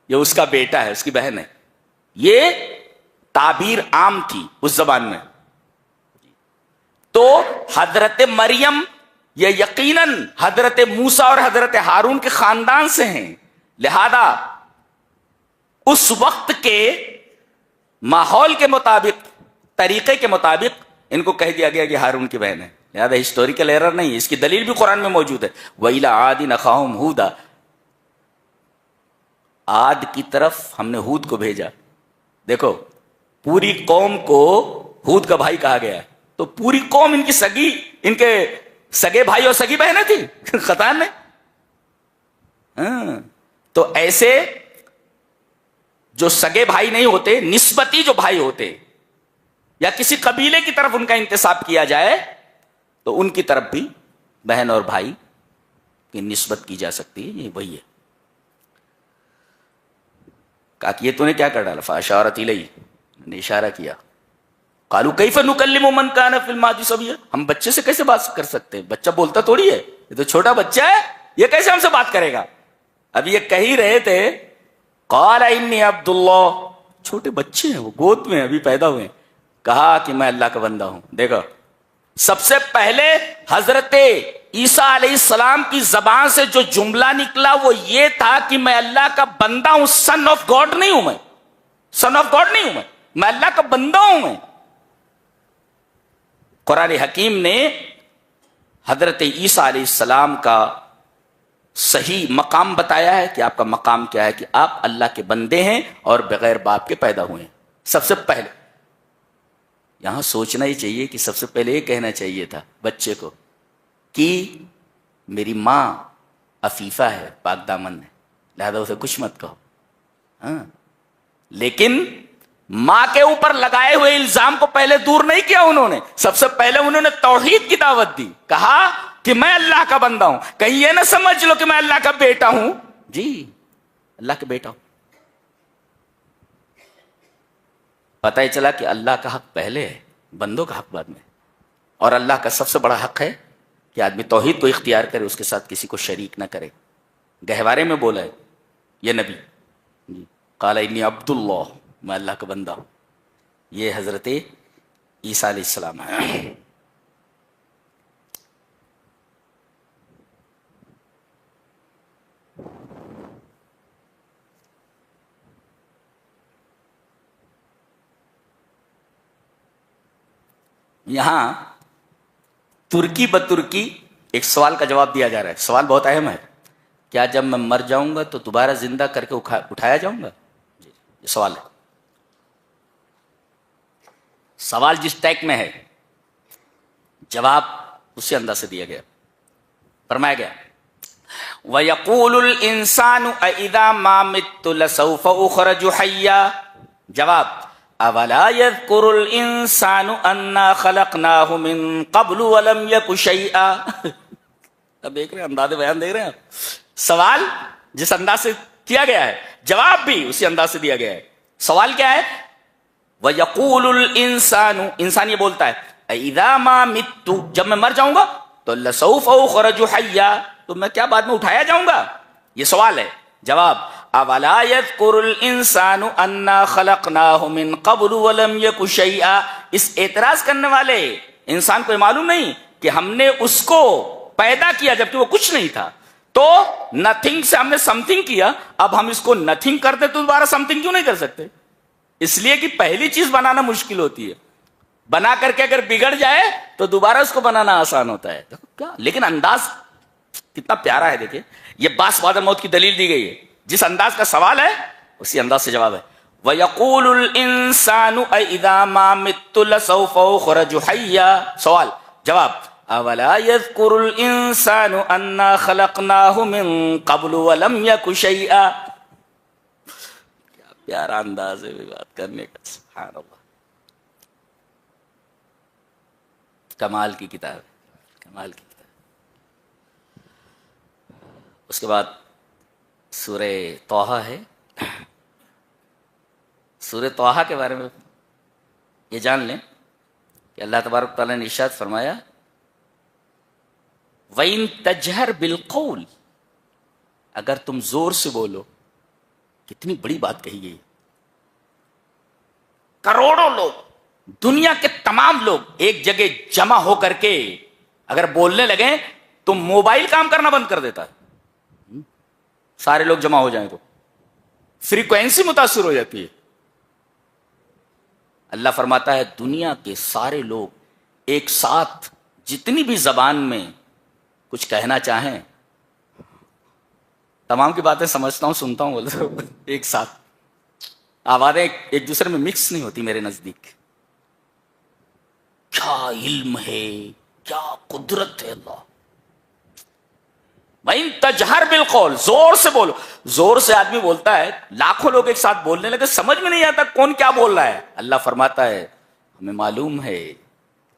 یہ اس کا بیٹا ہے، اس کی بہن ہے. یہ تعبیر عام تھی اس زبان میں. تو حضرت مریم یہ یقیناً حضرت موسیٰ اور حضرت ہارون کے خاندان سے ہیں، لہذا اس وقت کے ماحول کے مطابق، طریقے کے مطابق ان کو کہہ دیا گیا کہ ہارون کی بہن ہے. لہذا ہسٹوریکل ایرر نہیں ہے، اس کی دلیل بھی قرآن میں موجود ہے. وَإِلَىٰ عَادٍ أَخَاهُمْ هُودًا. عاد کی طرف ہم نے ہود کو بھیجا. دیکھو پوری قوم کو ہود کا بھائی کہا گیا ہے، تو پوری قوم ان کی سگی، ان کے سگے بھائی اور سگی بہنیں تھیں خطان میں. تو ایسے جو سگے بھائی نہیں ہوتے، نسبتی جو بھائی ہوتے یا کسی قبیلے کی طرف ان کا انتساب کیا جائے تو ان کی طرف بھی بہن اور بھائی کی نسبت کی جا سکتی ہے. یہ وہی ہے. کہا کہ یہ تو نے کیا کر ڈالا، فاشارت الیہ، نے اشارہ کیا. قالوا کیف نکلم من کان فی المہد صبیا، ہم بچے سے کیسے بات کر سکتے ہیں، بچہ بولتا تھوڑی ہے، یہ تو چھوٹا بچہ ہے، یہ کیسے ہم سے بات کرے گا. اب یہ کہہ ہی رہے تھے قال انی عبد اللہ، چھوٹے بچے ہیں، وہ گود میں ابھی پیدا ہوئے ہیں. کہا کہ میں اللہ کا بندہ ہوں. دیکھو سب سے پہلے حضرت عیسیٰ علیہ السلام کی زبان سے جو جملہ نکلا وہ یہ تھا کہ میں اللہ کا بندہ ہوں، سن آف گاڈ نہیں ہوں، میں سن آف گاڈ نہیں ہوں، میں اللہ کا بندہ ہوں. میں قرآن حکیم نے حضرت عیسیٰ علیہ السلام کا صحیح مقام بتایا ہے کہ آپ کا مقام کیا ہے، کہ آپ اللہ کے بندے ہیں اور بغیر باپ کے پیدا ہوئے ہیں. سب سے پہلے یہاں سوچنا ہی چاہیے کہ سب سے پہلے یہ کہنا چاہیے تھا بچے کو کہ میری ماں عفیفہ ہے، پاک دامن ہے، لہذا اسے کچھ مت کہو. لیکن ماں کے اوپر لگائے ہوئے الزام کو پہلے دور نہیں کیا انہوں نے. سب سے پہلے انہوں نے توحید کی دعوت دی، کہا کہ میں اللہ کا بندہ ہوں. کہیں یہ نہ سمجھ لو کہ میں اللہ کا بیٹا ہوں. جی اللہ کا بیٹا ہوں. پتہ ہی چلا کہ اللہ کا حق پہلے ہے، بندوں کا حق بعد میں. اور اللہ کا سب سے بڑا حق ہے کہ آدمی توحید کو اختیار کرے، اس کے ساتھ کسی کو شریک نہ کرے. گہوارے میں بولا ہے یہ نبی، جی قال انی عبد اللہ، میں اللہ کا بندہ ہوں. یہ حضرت عیسیٰ علیہ السلام ہے. یہاں ترکی بترکی ایک سوال کا جواب دیا جا رہا ہے. سوال بہت اہم ہے. کیا جب میں مر جاؤں گا تو دوبارہ زندہ کر کے اٹھایا جاؤں گا؟ جی یہ سوال ہے. سوال جس ٹیک میں ہے جواب اسی انداز سے دیا گیا. فرمایا گیا وَيَقُولُ الْإِنسَانُ أَإِذَا مَا مِتُّ لَسَوْفَ أُخْرَجُ حَيًّا. جواب أَوَلَا يَذْكُرُ الْإِنسَانُ أَنَّا خَلَقْنَاهُ مِن قَبْلُ وَلَمْ يَكُ شَيْئًا. اب دیکھ رہے ہیں انداز بیان دیکھ رہے ہیں. سوال جس انداز سے کیا گیا ہے جواب بھی اسی انداز سے دیا گیا ہے. سوال کیا ہے؟ وَيَقُولُ الْإِنسَانُ انسان یہ بولتا ہے اِذَا مَا مِتُّ جب میں مر جاؤں گا تو لَسَوْفَ أُخْرَجُ حَيًّا تو میں کیا بعد میں اٹھایا جاؤں گا؟ یہ سوال ہے. جواب أَوَلَا يَذْكُرُ الْإِنسَانُ أَنَّا خَلَقْنَاهُ مِن قَبْلُ وَلَمْ يَكُ شَيْئًا. اس اعتراض کرنے والے انسان کو یہ معلوم نہیں کہ ہم نے اس کو پیدا کیا جبکہ وہ کچھ نہیں تھا. تو نتھنگ سے ہم نے سم تھنگ کیا, اب ہم اس کو نتھنگ کرتے تو دوبارہ سم تھنگ کیوں نہیں کر سکتے؟ اس لیے کہ پہلی چیز بنانا مشکل ہوتی ہے, بنا کر کے اگر بگڑ جائے تو دوبارہ اس کو بنانا آسان ہوتا ہے. کیا لیکن انداز کتنا پیارا ہے. دیکھیں یہ باس بعد موت کی دلیل دی گئی ہے. جس انداز کا سوال ہے اسی انداز سے جواب ہے. وَيَقُولُ الْإِنسَانُ أَإِذَا مَا مِتُّ لَسَوْفَ أُخْرَجُ حَيًّا. سوال جواب أَوَلَا يَذْكُرُ الْإِنسَانُ أَنَّا خَلَقْنَاهُ مِن قَبْلُ وَلَمْ يَكُ شَيْئًا. کیا پیارا انداز ہے بات کرنے کا. سبحان اللہ, کمال کی کتاب ہے, کمال کی کتاب. اس کے بعد سورہ طٰہٰ ہے. سورہ طٰہٰ کے بارے میں یہ جان لیں کہ اللہ تبارک تعالیٰ نے ارشاد فرمایا وَإِن تَجْهَرْ بِالْقَوْلِ اگر تم زور سے بولو. کتنی بڑی بات کہی گئی. کروڑوں لوگ, دنیا کے تمام لوگ ایک جگہ جمع ہو کر کے اگر بولنے لگیں تو موبائل کام کرنا بند کر دیتا ہے. سارے لوگ جمع ہو جائیں تو فریکوینسی متاثر ہو جاتی ہے. اللہ فرماتا ہے دنیا کے سارے لوگ ایک ساتھ جتنی بھی زبان میں کچھ کہنا چاہیں, تمام کی باتیں سمجھتا ہوں سنتا ہوں بولتے ہوں ایک ساتھ آوازیں ایک دوسرے میں مکس نہیں ہوتی. میرے نزدیک کیا علم ہے, کیا قدرت ہے اللہ. بھائی تجہر بالقول زور سے بولو. زور سے آدمی بولتا ہے, لاکھوں لوگ ایک ساتھ بولنے لگے سمجھ میں نہیں آتا کون کیا بول رہا ہے. اللہ فرماتا ہے ہمیں معلوم ہے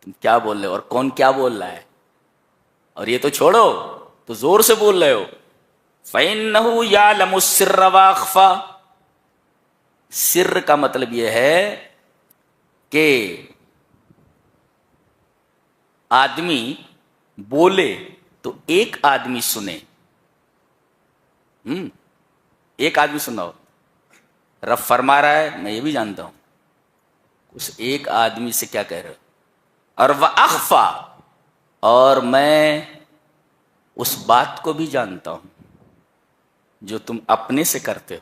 تم کیا بول رہے ہو اور کون کیا بول رہا ہے, اور یہ تو چھوڑو تو زور سے بول رہے ہو. فَإِنَّهُ يَعْلَمُ السِّرَّ وَأَخْفَى. سر کا مطلب یہ ہے کہ آدمی بولے تو ایک آدمی سنے. ایک آدمی سنا ہو, رب فرما رہا ہے میں یہ بھی جانتا ہوں اس ایک آدمی سے کیا کہہ رہے ہو. اور وَأَخْفَى اور میں اس بات کو بھی جانتا ہوں جو تم اپنے سے کرتے ہو.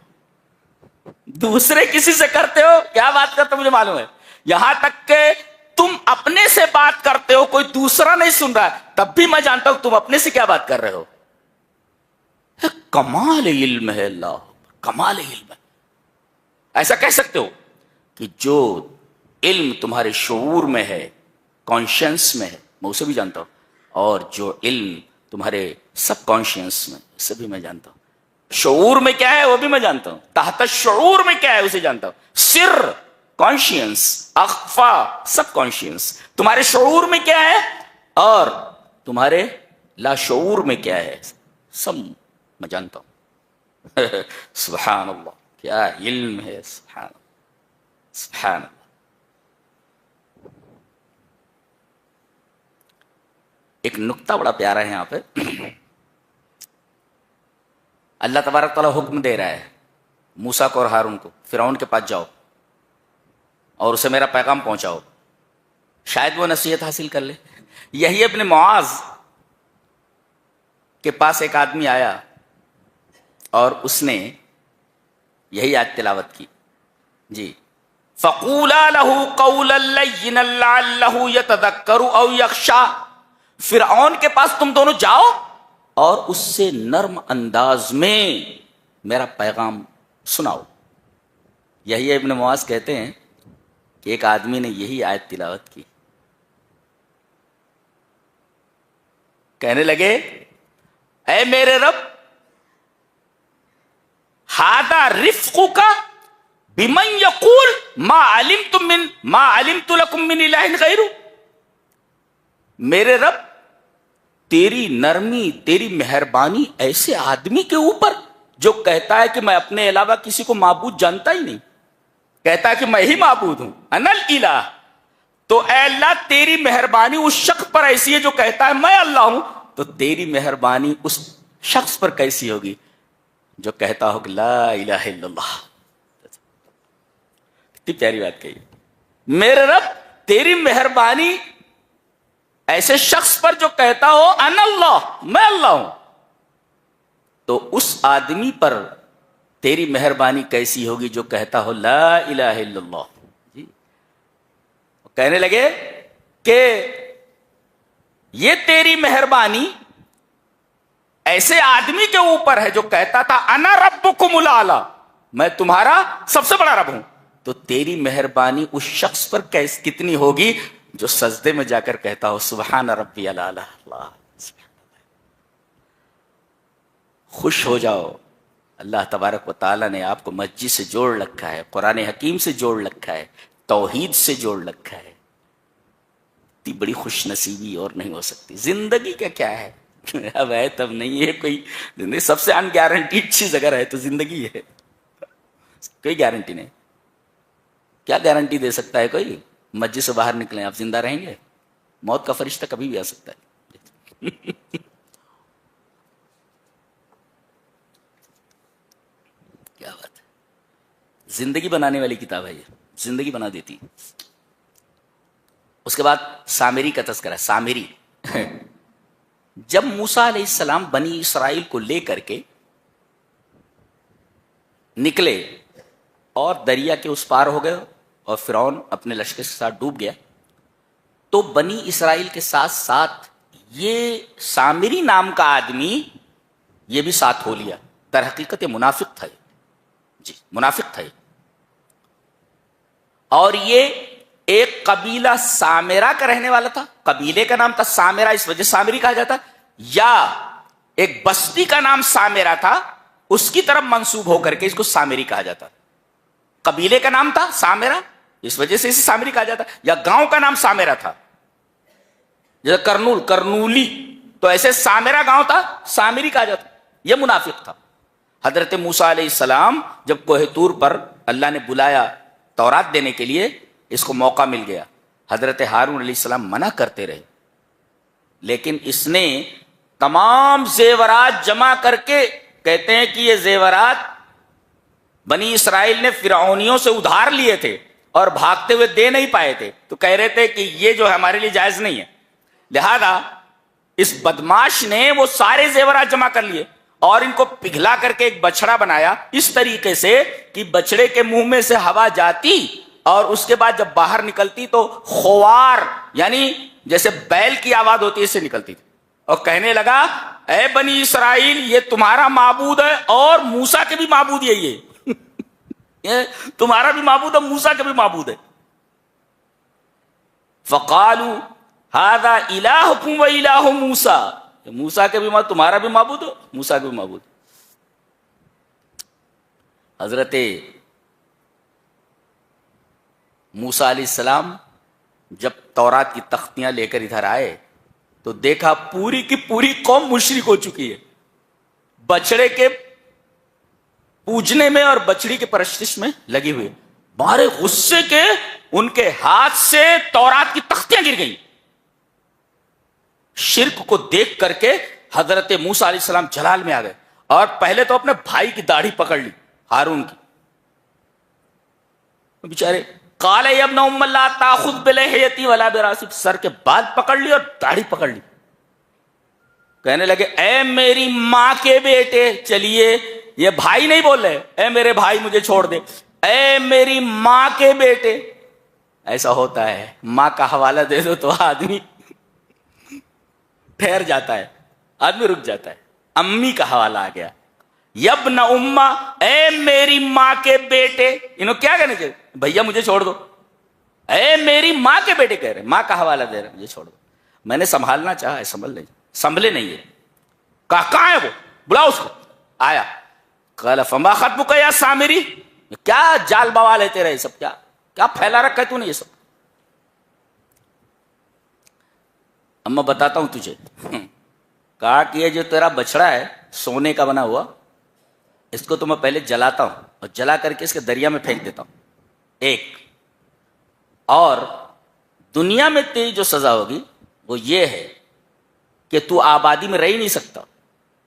دوسرے کسی سے کرتے ہو کیا بات کرتے ہو مجھے معلوم ہے. یہاں تک کہ تم اپنے سے بات کرتے ہو کوئی دوسرا نہیں سن رہا تب بھی میں جانتا ہوں تم اپنے سے کیا بات کر رہے ہو. کمال علم ہے اللہ, کمال علم ہے. ایسا کہہ سکتے ہو کہ جو علم تمہارے شعور میں ہے, کانشینس میں ہے, میں اسے بھی جانتا ہوں, اور جو علم تمہارے سب کانشینس میں اسے بھی میں جانتا ہوں. شعور میں کیا ہے وہ بھی میں جانتا ہوں, تحت شعور میں کیا ہے اسے جانتا ہوں. سر کانشینس, اخفا سب کانشینس. تمہارے شعور میں کیا ہے اور تمہارے لاشعور میں کیا ہے سب میں جانتا ہوں. سبحان اللہ, کیا علم ہے. سبحان اللہ, سبحان اللہ. ایک نقطہ بڑا پیارا ہے یہاں پہ. اللہ تبارک تعالیٰ حکم دے رہا ہے موسیٰ کو اور ہارون کو, فرعون کے پاس جاؤ اور اسے میرا پیغام پہنچاؤ, شاید وہ نصیحت حاصل کر لے. یہی ابن معاذ کے پاس ایک آدمی آیا اور اس نے یہی آیت تلاوت کی. جی فقولا له قولا لینا لعلہ یتذکر او یخشی، فرعون کے پاس تم دونوں جاؤ اور اس سے نرم انداز میں میرا پیغام سناؤ. یہی ابن معاذ کہتے ہیں کہ ایک آدمی نے یہی آیت تلاوت کی، کہنے لگے اے میرے رب، ھذا رفقک بمن یقول ما علمت لکم من الہ غیرہ، میرے رب تیری نرمی تیری مہربانی ایسے آدمی کے اوپر جو کہتا ہے کہ میں اپنے علاوہ کسی کو معبود جانتا ہی نہیں، کہتا ہے کہ میں ہی معبود ہوں، انا الالہ. تو اے اللہ تیری مہربانی اس شخص پر ایسی ہے جو کہتا ہے میں اللہ ہوں، تو تیری مہربانی اس شخص پر کیسی ہوگی جو کہتا ہو کہ لا الہ الا اللہ. کتنی پیاری بات کہی. میرے رب تیری مہربانی ایسے شخص پر جو کہتا ہو انا اللہ، میں اللہ ہوں، تو اس آدمی پر تیری مہربانی کیسی ہوگی جو کہتا ہو لا الہ الا اللہ. جی کہنے لگے کہ یہ تیری مہربانی ایسے آدمی کے اوپر ہے جو کہتا تھا انا ربکم الاعلی، میں تمہارا سب سے بڑا رب ہوں، تو تیری مہربانی اس شخص پر کتنی ہوگی جو سجدے میں جا کر کہتا ہو سبحان ربی الاعلی. اللہ خوش ہو جاؤ، اللہ تبارک و تعالیٰ نے آپ کو مسجد سے جوڑ رکھا ہے، قرآن حکیم سے جوڑ رکھا ہے، توحید سے جوڑ رکھا ہے. اتنی بڑی خوش نصیبی اور نہیں ہو سکتی. زندگی کا کیا ہے، اب ہے تب نہیں ہے کوئی زندگی، سب سے ان گارنٹیڈ چیز اگر ہے تو زندگی ہے، کوئی گارنٹی نہیں. کیا گارنٹی دے سکتا ہے کوئی؟ مسجد سے باہر نکلیں آپ زندہ رہیں گے؟ موت کا فرشتہ کبھی بھی آ سکتا ہے. کیا بات ہے، زندگی بنانے والی کتاب ہے یہ، زندگی بنا دیتی. اس کے بعد سامری کا تذکرہ. سامری جب موسیٰ علیہ السلام بنی اسرائیل کو لے کر کے نکلے اور دریا کے اس پار ہو گئے اور فرعون اپنے لشکر کے ساتھ ڈوب گیا، تو بنی اسرائیل کے ساتھ ساتھ یہ سامری نام کا آدمی یہ بھی ساتھ ہو لیا. در حقیقت یہ منافق تھا، جی منافق تھا. اور یہ ایک قبیلہ سامرا کا رہنے والا تھا، قبیلے کا نام تھا سامرا، اس وجہ سامری کہا جاتا. یا ایک بستی کا نام سامرا تھا، اس کی طرف منسوب ہو کر کے اس کو سامری کہا جاتا. قبیلے کا نام تھا سامرا، اس وجہ سے اسے سامری کہا جاتا. یا گاؤں کا نام سامرا تھا، جیسے کرنول کرنولی، تو ایسے سامرا گاؤں تھا سامری کہا جاتا. یہ منافق تھا. حضرت موسیٰ علیہ السلام جب کوہ طور پر اللہ نے بلایا تورات دینے کے لیے، اس کو موقع مل گیا. حضرت ہارون علیہ السلام منع کرتے رہے، لیکن اس نے تمام زیورات جمع کر کے، کہتے ہیں کہ یہ زیورات بنی اسرائیل نے فرعونیوں سے ادھار لیے تھے اور بھاگتے ہوئے دے نہیں پائے تھے، تو کہہ رہے تھے کہ یہ جو ہمارے لیے جائز نہیں ہے. لہذا اس بدماش نے وہ سارے زیورات جمع کر لیے اور ان کو پگھلا کر کے ایک بچڑا بنایا، اس طریقے سے کہ بچڑے کے منہ میں سے ہوا جاتی اور اس کے بعد جب باہر نکلتی تو خوار یعنی جیسے بیل کی آواز ہوتی ہے اس سے نکلتی تھی. اور کہنے لگا اے بنی اسرائیل یہ تمہارا معبود ہے اور موسیٰ کے بھی معبود یہی ہے. یہ تمہارا بھی معبود ہے، موسیٰ کے بھی معبود ہے. فقالوا ھذا الہکم و الہ موسیٰ، موسیٰ کے بھی معبود، تمہارا بھی معبود ہو، موسیٰ کے بھی معبود. حضرت موسیٰ علیہ السلام جب تورات کی تختیاں لے کر ادھر آئے تو دیکھا پوری کی پوری قوم مشرک ہو چکی ہے، بچڑے کے پوجنے میں اور بچڑی کے پرستش میں لگی ہوئی. بارے غصے کے ان کے ہاتھ سے تورات کی تختیاں گر گئیں. شرک کو دیکھ کر کے حضرت موسیٰ علیہ السلام جلال میں آ گئے اور پہلے تو اپنے بھائی کی داڑھی پکڑ لی، ہارون کی. بیچارے قال یا ابن ام لا تاخذ بلحیتی ولا براسي، سر کے بال پکڑ لی اور داڑھی پکڑ لی. کہنے لگے اے میری ماں کے بیٹے، چلیے، یہ بھائی نہیں بول رہے، اے میرے بھائی مجھے چھوڑ دے، اے میری ماں کے بیٹے. ایسا ہوتا ہے, ماں کا حوالہ دے دو تو آدمی ٹھہر جاتا ہے, آدمی رک جاتا ہے. امی کا حوالہ آ گیا, یبن اما, اے میری ماں کے بیٹے. انہوں کیا کہنے چاہیے, بھیا مجھے چھوڑ دو. اے میری ماں کے بیٹے کہہ رہے, ماں کا حوالہ دے رہے, مجھے چھوڑ دو. میں نے سنبھالنا چاہا, سنبھلے نہیں ہے. کہاں ہے وہ, بلاؤ اس کو. آیا, قال فما خطبک یا سامری, کیا جال بوال ہے تیرا یہ سب, کیا پھیلا رکھا ہے تو نے یہ سب. اما بتاتا ہوں تجھے. کہا کہ یہ جو تیرا بچڑا ہے سونے کا بنا ہوا, اس کو تو میں پہلے جلاتا ہوں اور جلا کر کے اس کے دریا میں پھینک دیتا ہوں, ایک. اور دنیا میں تیری جو سزا ہوگی وہ یہ ہے کہ تو آبادی میں رہ ہی نہیں سکتا.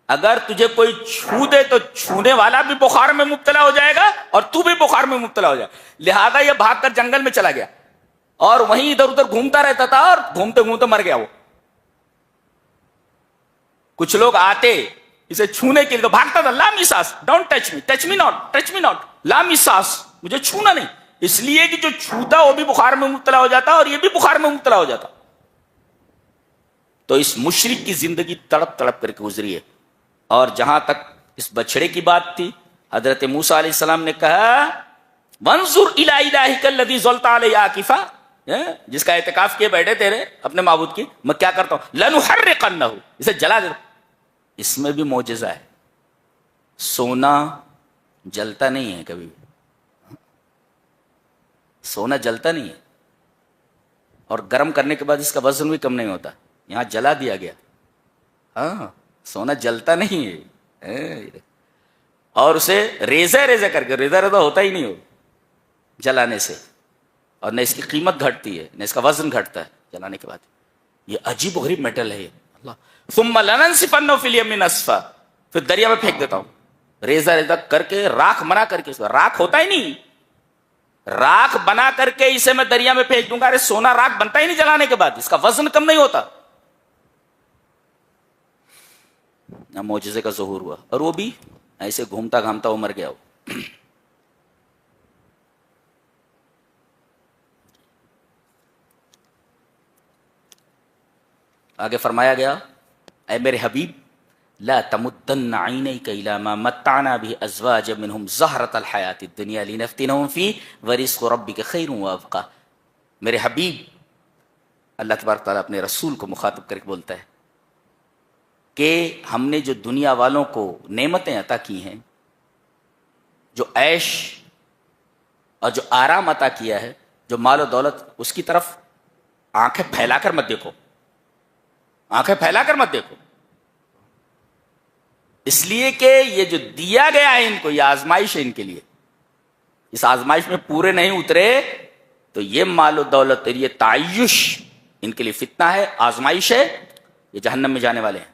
اگر تجھے کوئی چھو دے تو چھونے والا بھی بخار میں مبتلا ہو جائے گا اور تو بھی بخار میں مبتلا ہو جائے گا. لہذا یہ بھاگ کر جنگل میں چلا گیا اور وہیں ادھر ادھر گھومتا رہتا تھا اور گھومتے گھومتے مر گیا وہ. کچھ لوگ آتے اسے چھونے کے لیے تو بھاگتا تھا, لا میساس, don't touch me, touch me not, touch me not, لا میساس, مجھے چھونا نہیں. اس لیے کہ جو چھوتا وہ بھی بخار میں مبتلا ہو جاتا اور یہ بھی بخار میں مبتلا ہو جاتا. تو اس مشرک کی زندگی تڑپ تڑپ کر کے گزری ہے. اور جہاں تک اس بچڑے کی بات تھی, حضرت موسیٰ علیہ السلام نے کہا وانظر الی الہک الذی ظلت علیہ عاکفا, جس کا اعتکاف کیے بیٹھے تیرے اپنے معبود کی, میں کیا کرتا ہوں, لنحرقنہ, اسے جلا دے. اس میں بھی معجزہ ہے. سونا جلتا نہیں ہے کبھی, سونا جلتا نہیں ہے, اور گرم کرنے کے بعد اس کا وزن بھی کم نہیں ہوتا. یہاں جلا دیا گیا, ہاں سونا جلتا نہیں ہے. اور اسے ریزہ کر کے, ریزہ ہوتا ہی نہیں ہو جلانے سے, اور نہ اس کی قیمت گھٹتی ہے نہ اس کا وزن گھٹتا ہے جلانے کے بعد. یہ عجیب و غریب میٹل ہے یہ. اللہ, ثم لننسفنہ فی الیم نسفا, پھر دریا میں پھینک دیتا ہوں ریزہ کر کے, راکھ بنا کر کے. راکھ ہوتا ہی نہیں, راکھ بنا کر کے اسے میں دریا میں پھینک دوں گا. ارے سونا راکھ بنتا ہی نہیں جلانے کے بعد, اس کا وزن کم نہیں ہوتا. معجزے کا ظہور ہوا, اور وہ بھی ایسے گھومتا گھامتا وہ مر گیا. وہ آگے فرمایا گیا, اے میرے حبیب لا تمدن عینیک الی ما متعنا به ازواجا منهم زہرۃ الحیاۃ الدنیا لنفتنهم فیہ ورزق ربک خیر وابقی. میرے حبیب, اللہ تبارک تعالیٰ اپنے رسول کو مخاطب کر کے بولتا ہے کہ ہم نے جو دنیا والوں کو نعمتیں عطا کی ہیں, جو عیش اور جو آرام عطا کیا ہے, جو مال و دولت, اس کی طرف آنکھیں پھیلا کر مت دیکھو, آنکھیں پھیلا کر مت دیکھو. اس لیے کہ یہ جو دیا گیا ہے ان کو, یہ آزمائش ہے ان کے لیے. اس آزمائش میں پورے نہیں اترے تو یہ مال و دولت اور یہ تعیش ان کے لیے فتنہ ہے, آزمائش ہے, یہ جہنم میں جانے والے ہیں.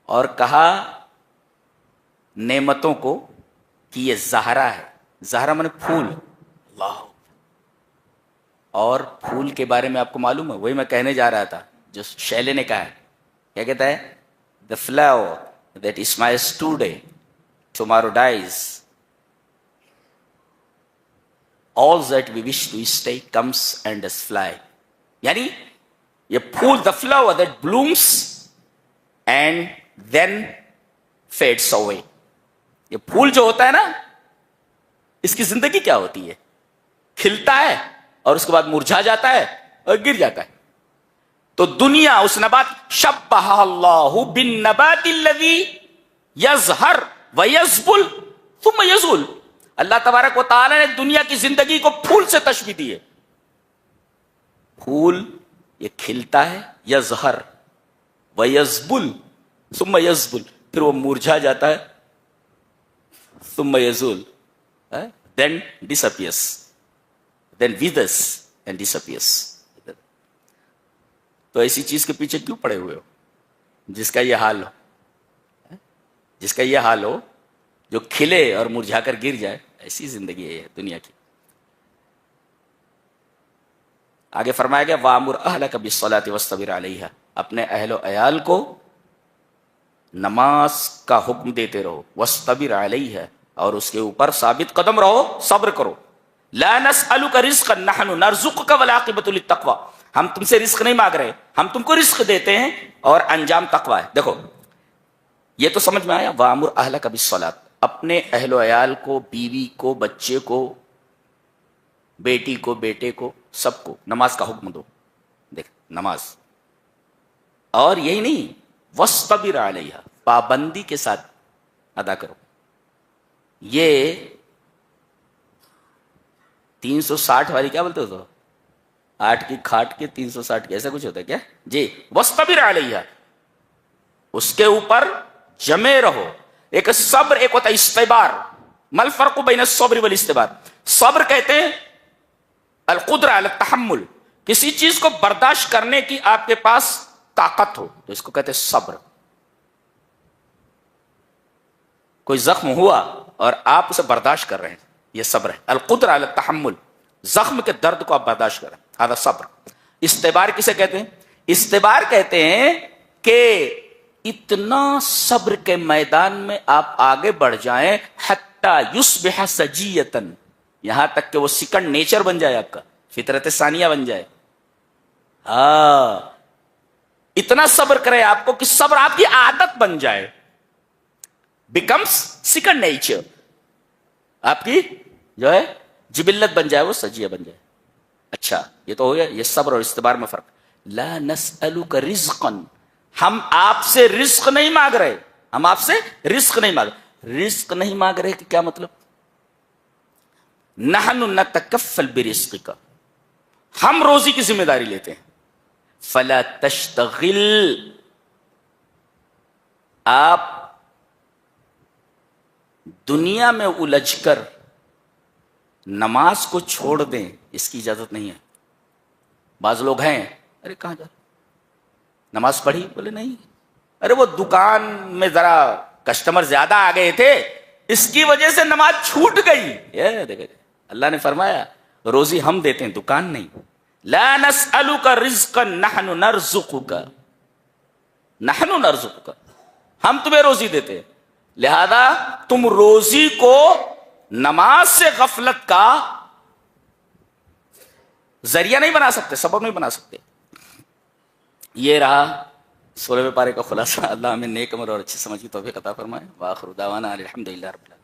اور کہا نعمتوں کو کہ یہ زہرا ہے. زہرا مانے پھول. اللہ, اور پھول کے بارے میں آپ کو معلوم ہے, وہی میں کہنے جا رہا تھا جو شیلے نے کہا ہے. کیا کہتا ہے, the flower that smiles today tomorrow dies, all that we wish to stay comes and does fly. یعنی یہ پھول, the flower that blooms and then fades away. یہ پھول جو ہوتا ہے نا, اس کی زندگی کیا ہوتی ہے, کھلتا ہے اور اس کے بعد مرجھا جاتا ہے اور گر جاتا ہے. تو دنیا اس نبات, شبہ اللہ بالنبات الذی یظہر ویذبل ثم یزول. اللہ تبارک و تعالی نے دنیا کی زندگی کو پھول سے تشبیہ دی ہے. پھول یہ کھلتا ہے, یظہر ویذبل ثم یذبل, پھر وہ مرجھا جاتا ہے, ثم یزول, then disappears, then withers and disappears. تو ایسی چیز کے پیچھے کیوں پڑے ہوئے ہو جس کا یہ حال ہو, جس کا یہ حال ہو, جو کھلے اور مرجھا کر گر جائے. ایسی زندگی ہے دنیا کی. آگے فرمایا گیا وَأَمُرْ أَهْلَكَ بِالصَّلَاةِ وَاسْتَبِرْ عَلَيْهَا, اپنے اہل و عیال کو نماز کا حکم دیتے رہو, وَاسْتَبِرْ عَلَيْهَا, اور اس کے اوپر ثابت قدم رہو، صبر کرو. لا نسألک رزقا نحن نرزقک والعاقبۃ للتقوی. ہم تم سے رزق نہیں مانگ رہے، ہم تم کو رزق دیتے ہیں اور انجام تقوی ہے. دیکھو یہ تو سمجھ میں آیا. وَأْمُرْ أَهْلَكَ بِالصَّلَاةِ، اپنے اہل و عیال کو، بیوی کو، بچے کو، بیٹی کو، بیٹے کو، سب کو نماز کا حکم دو. دیکھ نماز، اور یہی نہیں وَاسْتَبِرْ عَلَيْهَا، پابندی کے ساتھ ادا کرو. یہ 360 والی کیا بولتے ہو تو 8 کی کھاٹ کے 360 کے ایسا کچھ ہوتا ہے کیا جی. وَاسْتَبِرْ عَلَيْهَا، اس کے اوپر جمے رہو. ایک صبر، ایک ہوتا ہے استبار. ما الفرق بین الصبر والاستبار؟ صبر کہتے ہیں القدرہ علی التحمل، کسی چیز کو برداشت کرنے کی آپ کے پاس طاقت ہو تو اس کو کہتے ہیں صبر. کوئی زخم ہوا اور آپ اسے برداشت کر رہے ہیں، یہ صبر ہے. القدرہ علی التحمل، زخم کے درد کو آپ برداشت کر رہے ہیں، ہذا صبر. استبار کسے کہتے ہیں؟ استبار کہتے ہیں کہ اتنا صبر کے میدان میں آپ آگے بڑھ جائیں حتی یصبح سجیتاً، یہاں تک کہ وہ سیکنڈ نیچر بن جائے، آپ کا فطرت ثانیہ بن جائے. ہاں اتنا صبر کرے آپ کو کہ صبر آپ کی عادت بن جائے، بیکمس سیکنڈ نیچر، آپ کی جو ہے جبلت بن جائے، وہ سجیہ بن جائے. اچھا یہ تو ہو گیا، یہ صبر اور استبار میں فرق. لا نسألک رزقا، ہم آپ سے رزق نہیں مانگ رہے، ہم آپ سے رزق نہیں مانگ رہے. رزق نہیں مانگ رہے کہ کیا مطلب؟ نحن نتکفل برزقک، ہم روزی کی ذمہ داری لیتے ہیں. فلا تشتغل، آپ دنیا میں الجھ کر نماز کو چھوڑ دیں، اس کی اجازت نہیں ہے. بعض لوگ ہیں ارے کہاں جا نماز پڑھی؟ بولے نہیں، ارے وہ دکان میں ذرا کسٹمر زیادہ آ گئے تھے اس کی وجہ سے نماز چھوٹ گئی. یہ دیکھیں اللہ نے فرمایا روزی ہم دیتے ہیں، دکان نہیں. لا نسألک رزقا نحن نرزقک، نحن نرزقک، ہم تمہیں روزی دیتے ہیں. لہذا تم روزی کو نماز سے غفلت کا ذریعہ نہیں بنا سکتے، سبب نہیں بنا سکتے. یہ رہا 16ویں پارے کا خلاصہ. اللہ ہمیں نیک عمل اور اچھی سمجھ کی توفیق عطا فرمائے. وآخر دعوانا الحمدللہ رب العالمین.